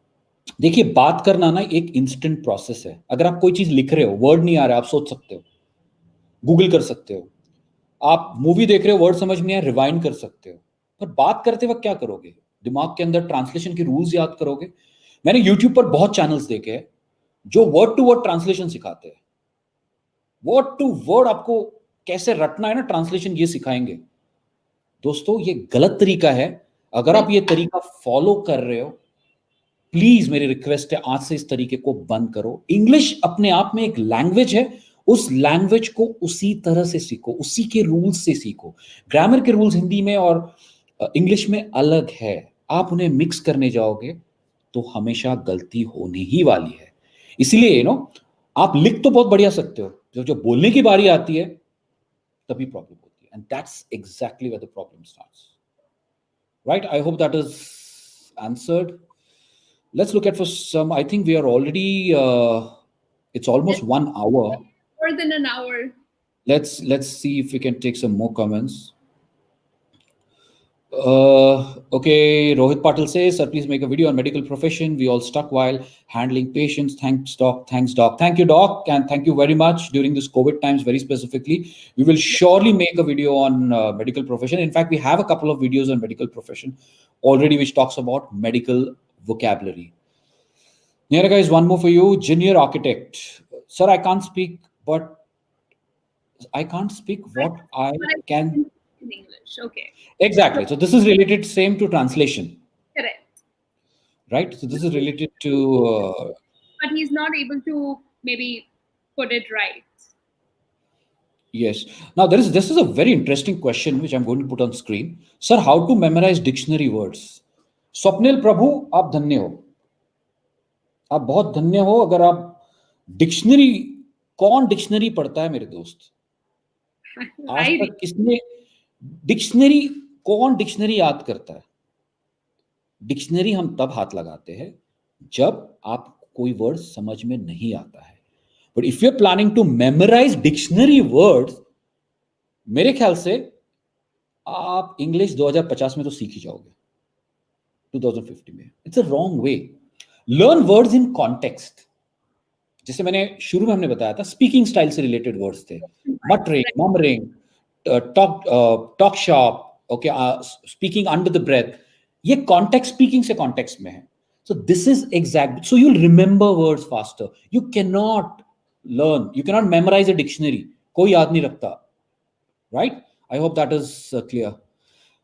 देखिए बात करना ना एक इंस्टेंट प्रोसेस है. अगर आप कोई चीज लिख रहे हो, वर्ड नहीं आ रहा, आप सोच सकते हो, गूगल कर सकते हो. आप मूवी देख रहे हो, वर्ड समझ नहीं आया, रिवाइंड कर सकते हो. पर बात करते वक्त क्या करोगे? दिमाग के अंदर ट्रांसलेशन के रूल्स याद करोगे. मैंने यूट्यूब पर बहुत चैनल्स देखे हैं जो वर्ड टू वर्ड ट्रांसलेशन सिखाते हैं. वर्ड टू वर्ड आपको कैसे रटना है ना, ट्रांसलेशन ये सिखाएंगे. दोस्तों ये गलत तरीका है. अगर आप ये तरीका फॉलो कर रहे हो, प्लीज मेरी रिक्वेस्ट है, आज से इस तरीके को बंद करो. इंग्लिश अपने आप में एक लैंग्वेज है, उस लैंग्वेज को उसी तरह से सीखो, उसी के रूल्स से सीखो. ग्रामर के रूल्स हिंदी में और इंग्लिश में अलग है. आप उन्हें मिक्स करने जाओगे तो हमेशा गलती होने ही वाली है. इसीलिए आप लिख तो बहुत बढ़िया सकते हो, जो बोलने की बारी आती है तभी प्रॉब्लम होती है. And that's exactly where the problem starts. Right? I hope that is answered. Let's look at for some. I think we are already. It's almost 1 hour. More than an hour. Let's see if we can take some more comments. Okay, Rohit Patil says, "Sir, please make a video on medical profession. We all stuck while handling patients. Thanks, doc. Thanks, doc. Thank you, doc, and thank you very much during this COVID times. Very specifically, we will surely make a video on medical profession. In fact, we have a couple of videos on medical profession already, which talks about medical vocabulary. Niharika is one more for you. Junior architect. Sir, I can't speak, but I can't speak what I can. In English. Okay. Exactly. So this is related same to translation, Correct. right? So this is related to. But he's not able to maybe put it right. Yes. Now this is a very interesting question which I'm going to put on screen. Sir, how to memorize dictionary words? Swapnil Prabhu, आप धन्य हो. आप बहुत धन्य हो. अगर आप dictionary, कौन डिक्शनरी पढ़ता है मेरे दोस्त? आज तक किसने डिक्शनरी, कौन डिक्शनरी याद करता है? डिक्शनरी हम तब हाथ लगाते हैं जब आप कोई वर्ड समझ में नहीं आता है. But if you are planning to memorise dictionary words, मेरे ख्याल से आप इंग्लिश 2050 में तो सीख ही जाओगे, 2050 में. It's a wrong way. Learn words in context. जैसे मैंने शुरू में हमने बताया था, स्पीकिंग स्टाइल से रिलेटेड वर्ड्स थे. Muttering, murmuring, talk shop, okay, speaking under the breath. ये कॉन्टेक्स्ट स्पीकिंग से कॉन्टेक्स्ट में है. So this is exact. So you will remember words faster. You can not learn, you can not memorise a dictionary. कोई याद नहीं रखता. Right? I hope that is clear.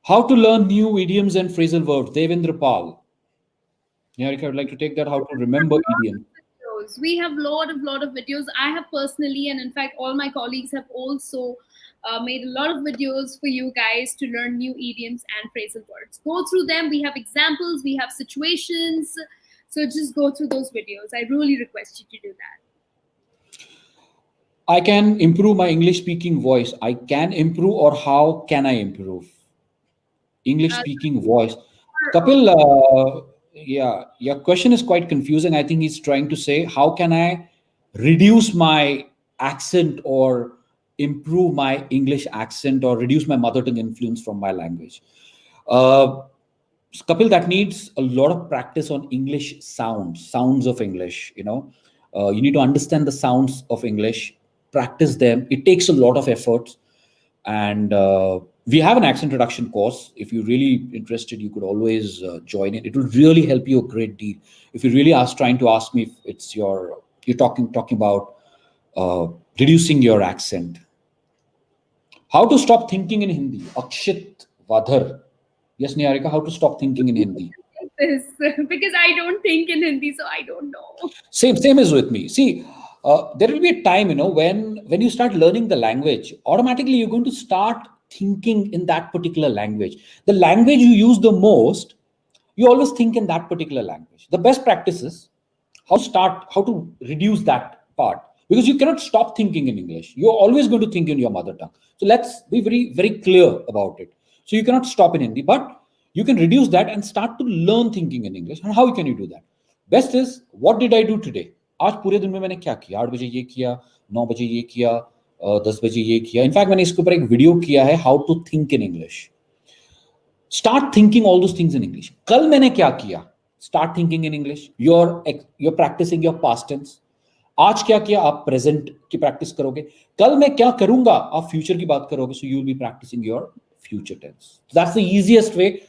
How to learn new idioms and phrasal verbs? Devendra Pal. Niharika, I would like to take that. How to remember idiom. We have lot of videos. I have personally, and in fact, all my colleagues have also made a lot of videos for you guys to learn new idioms and phrasal words. Go through them. We have examples, we have situations. So just go through those videos. I really request you to do that. I can improve my English speaking voice. I can improve, or how can I improve? English Uh, speaking voice. or, Kapil, yeah, your question is quite confusing. I think he's trying to say, how can I reduce my accent or improve my English accent or reduce my mother tongue influence from my language? Uh, Kapil, that needs a lot of practice on English sounds of English. You need to understand the sounds of English, practice them. It takes a lot of effort, and we have an accent reduction course. If you're really interested, you could always join it. It will really help you a great deal. If you really are trying to ask me if it's you're talking about reducing your accent. How to stop thinking in Hindi? Akshit Vadhar. Yes, Niharika, how to stop thinking in Hindi? this because I don't think in Hindi, so I don't know. Same as with me. See, there will be a time, when you start learning the language, automatically you're going to start thinking in that particular language. The language you use the most, you always think in that particular language. The best practice is how to reduce that part, because you cannot stop thinking in English. You're always going to think in your mother tongue. So let's be very, very clear about it. So you cannot stop in Hindi, but you can reduce that and start to learn thinking in English. And how can you do that? Best is, what did I do today? आज पूरे दिन में मैंने क्या किया? 8 बजे ये किया, 9 बजे ये किया, 10 बजे ये किया. इनफैक्ट मैंने इसके ऊपर एक वीडियो किया है, how to think in English. Start thinking all those things in English. कल मैंने क्या किया? Start thinking in English. You're practicing your past tense. आज क्या किया? आप प्रेजेंट की प्रैक्टिस करोगे. कल मैं क्या करूंगा? आप फ्यूचर की बात करोगे. So you'll be practicing your future tense. That's the easiest way.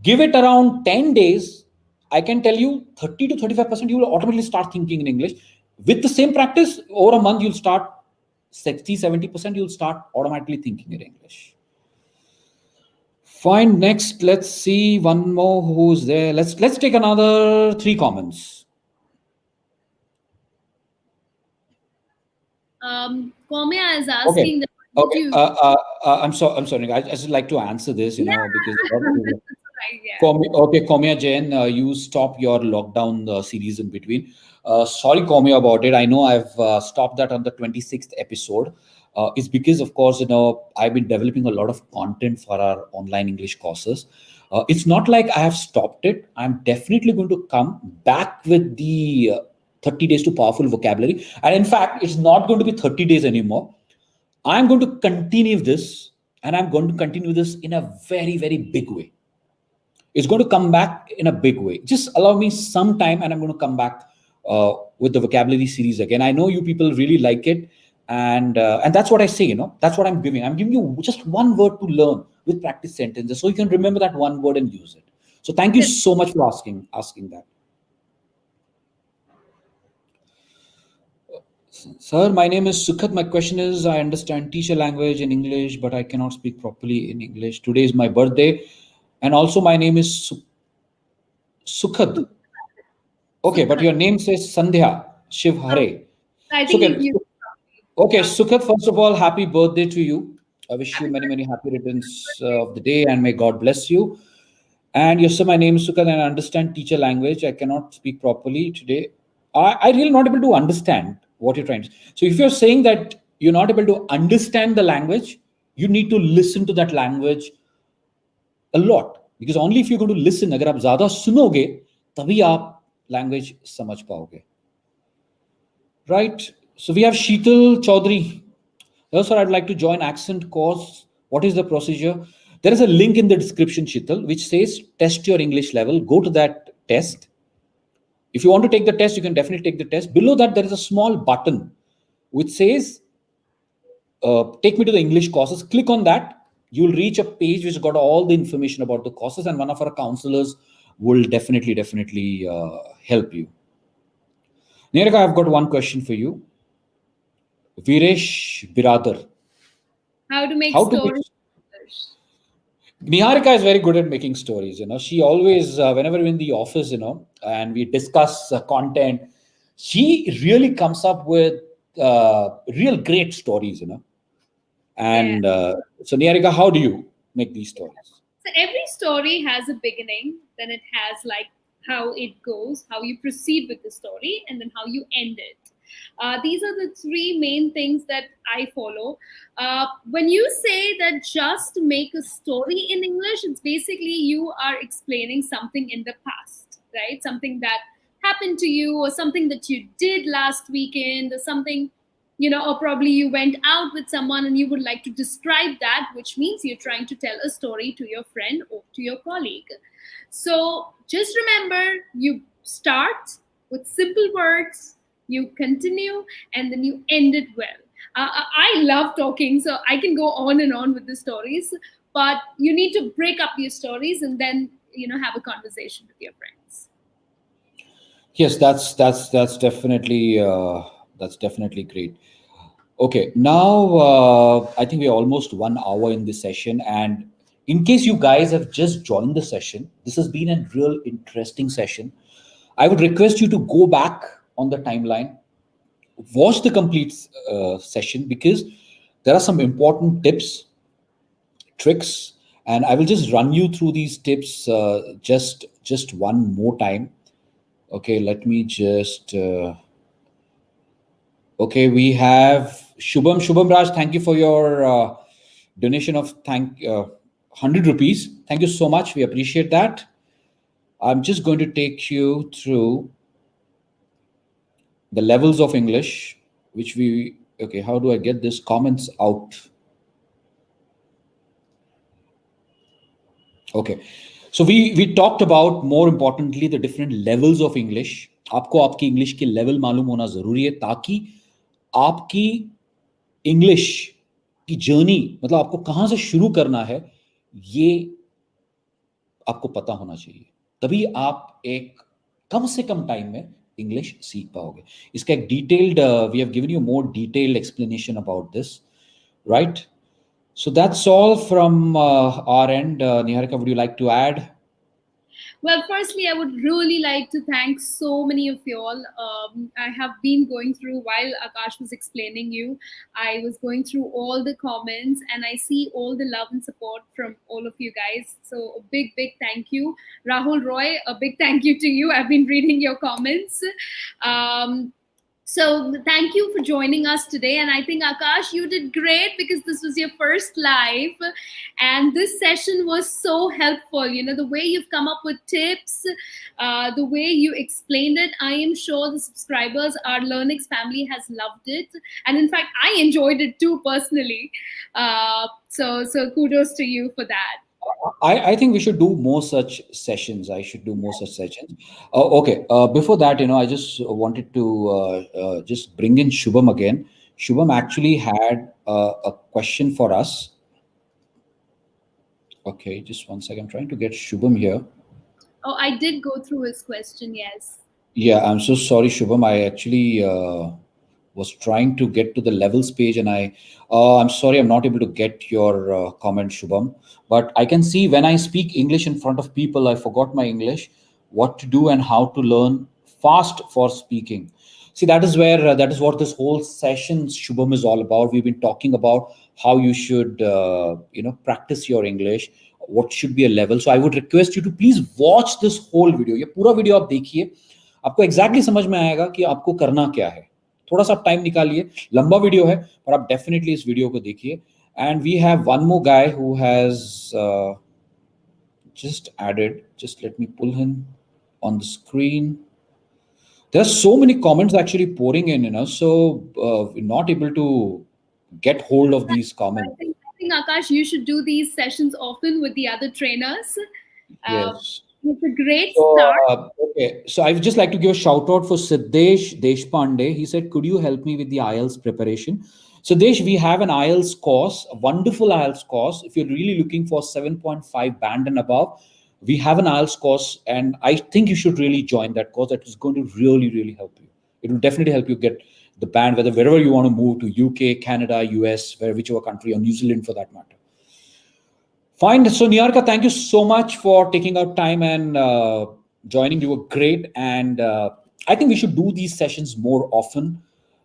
Give it around 10 days. I can tell you 30 to 35% you will automatically start thinking in English. With the same practice, over a month, you'll start 60, 70%, you'll start automatically thinking in English. Fine. Next, let's see one more who's there. Let's take another 3 comments. Komya is Okay. asking that. Okay. I'm sorry. I just like to answer this, because Right, yeah. Okay, Komya Jain, you stop your lockdown series in between. Sorry, Komya, about it. I know I've stopped that on the 26th episode. It's because, of course, I've been developing a lot of content for our online English courses. It's not like I have stopped it. I'm definitely going to come back with the 30 days to powerful vocabulary. And in fact, it's not going to be 30 days anymore. I'm going to continue this, and I'm going to continue this in a very, very big way. It's going to come back in a big way. Just allow me some time, and I'm going to come back with the vocabulary series again. I know you people really like it, and that's what I say. That's what I'm giving. I'm giving you just one word to learn with practice sentences, so you can remember that one word and use it. So thank you so much for asking that. Sir, my name is Sukhat. My question is, I understand teacher language in English, but I cannot speak properly in English. Today is my birthday. And also my name is Sukhat. Okay, but your name says Sandhya Shiv Hare. I think Sukhat. you. Okay, Sukhat, first of all, happy birthday to you. I wish you many, many happy returns of the day, and may God bless you. And yes, sir, my name is Sukhat, and I understand teacher language. I cannot speak properly today. I really not able to understand what you're trying to say. So if you're saying that you're not able to understand the language, you need to listen to that language a lot, because only if you're going to listen, अगर आप ज़्यादा सुनोगे तभी आप language समझ पाओगे. Right? So we have Sheetal Chaudhary. Hello, sir, I'd like to join accent course. What is the procedure? There is a link in the description, Sheetal, which says test your English level. Go to that test. If you want to take the test, you can definitely take the test. Below that, there is a small button which says take me to the English courses. Click on that. You'll reach a page which got all the information about the courses, and one of our counselors will definitely help you. Niharika, I've got one question for you. Viresh Biradar. How to make stories. Niharika is very good at making stories. She always, whenever we're in the office, and we discuss content, she really comes up with real great stories. Yeah. And so, Niharika, how do you make these stories? So every story has a beginning, then it has like how it goes, how you proceed with the story, and then how you end it. These are the three main things that I follow. When you say that just make a story in English, it's basically you are explaining something in the past, right? Something that happened to you, or something that you did last weekend, or something, or probably you went out with someone and you would like to describe that, which means you're trying to tell a story to your friend or to your colleague. So just remember, you start with simple words, you continue, and then you end it well. I love talking, so I can go on and on with the stories, but you need to break up your stories and then, have a conversation with your friends. Yes, that's definitely great. Okay, now I think we're almost 1 hour in this session, and in case you guys have just joined the session, this has been a real interesting session. I would request you to go back on the timeline, watch the complete session, because there are some important tips, tricks, and I will just run you through these tips just one more time. Okay, let me just. Okay, we have Shubham. Shubham Raj, thank you for your donation of 100 rupees. Thank you so much. We appreciate that. I'm just going to take you through the levels of English, which we. Okay, how do I get this comments out? Okay, so we talked about, more importantly, the different levels of English. आपको आपकी English के level मालूम होना जरूरी है, ताकि आपकी English की जर्नी, मतलब आपको कहाँ से शुरू करना है, ये आपको पता होना चाहिए. तभी आप एक कम से कम टाइम में इंग्लिश सीख पाओगे. इसका एक detailed, we have given you more detailed explanation about this, right? So that's all from our end. Niharika, would you like to add? Well, firstly, I would really like to thank so many of you all. I have been going through, while Akash was explaining you, I was going through all the comments and I see all the love and support from all of you guys. So a big, big thank you. Rahul Roy, a big thank you to you. I've been reading your comments. So thank you for joining us today. And I think Akash, you did great because this was your first live. And this session was so helpful. The way you've come up with tips, the way you explained it, I am sure the subscribers, our Learnix family has loved it. And in fact, I enjoyed it too personally. So kudos to you for that. I think we should do more such sessions. I should do more such sessions. Okay. Before that, I just wanted to just bring in Shubham again. Shubham actually had a question for us. Okay, just one second. I'm trying to get Shubham here. Oh, I did go through his question, yes. Yeah, I'm so sorry, Shubham. I actually was trying to get to the levels page, and I'm sorry, I'm not able to get your comment, Shubham. But I can see when I speak English in front of people, I forgot my English, what to do and how to learn fast for speaking. See, that is where that is what this whole session, Shubham, is all about. We've been talking about how you should practice your English, what should be a level. So I would request you to please watch this whole video. ये पूरा video आप देखिए, आपको exactly समझ में आएगा कि आपको करना क्या है. थोड़ा सा टाइम निकालिए, लंबा वीडियो है, पर आप डेफिनेटली इस वीडियो को देखिए. And we have one more guy who has just added. Just let me pull him on the screen. There are so many comments actually pouring in, so we're not able to get hold of these comments. I think Akash, you should do these sessions often with the other trainers. Yes. It's a great start. Okay, so I would just like to give a shout out for Siddesh Deshpande. He said, could you help me with the IELTS preparation? Siddesh, we have an IELTS course, a wonderful IELTS course. If you're really looking for 7.5 band and above, we have an IELTS course, and I think you should really join that course. That is going to really, really help you. It will definitely help you get the band, wherever you want to move to, UK, Canada, US, whichever country, or New Zealand for that matter. Fine. So, Niharika, thank you so much for taking out time and joining. You were great. And I think we should do these sessions more often.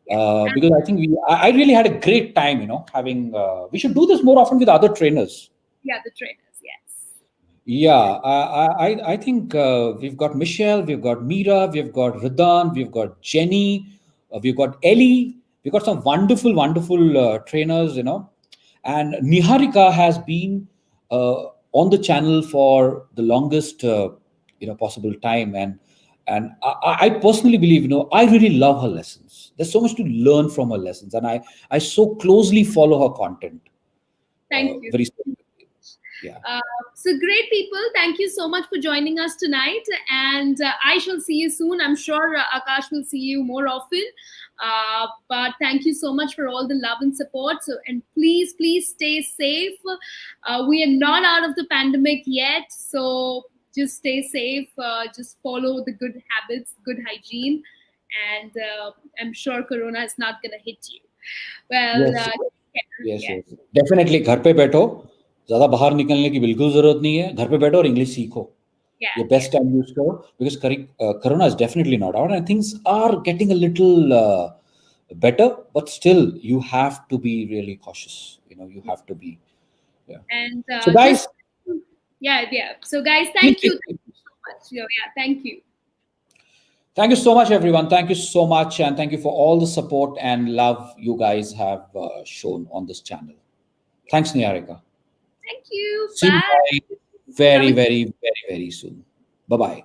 Because I think I really had a great time, having, we should do this more often with other trainers. Yeah, the trainers, yes. Yeah, I think we've got Michelle, we've got Meera, we've got Ridan, we've got Jenny, we've got Ellie, we've got some wonderful, wonderful trainers, and Niharika has been on the channel for the longest, possible time, and I personally believe, I really love her lessons. There's so much to learn from her lessons, and I so closely follow her content. Thank you. Very yeah. So great people, thank you so much for joining us tonight, and I shall see you soon. I'm sure Akash will see you more often, but thank you so much for all the love and support. So, and please stay safe. We are not out of the pandemic yet, so just stay safe. Just follow the good habits, good hygiene, and I'm sure corona is not going to hit you. Well, Yes, yes, yeah, yes. Definitely घर पे बैठो, ज़्यादा बाहर निकलने की बिल्कुल ज़रूरत नहीं है. घर पे बैठो और इंग्लिश सीखो. yeah, Your best time use करो, because corona is definitely not out and things are getting a little better, but still you have to be really cautious. You have to be. Yeah. and So just guys, yeah. So guys, please, thank you so much. Yeah, thank you. thank you so much, everyone. Thank you so much, and thank you for all the support and love you guys have shown on this channel. Thanks, Niharika. Thank you. See you Bye. guys very, very, very, very soon. Bye bye.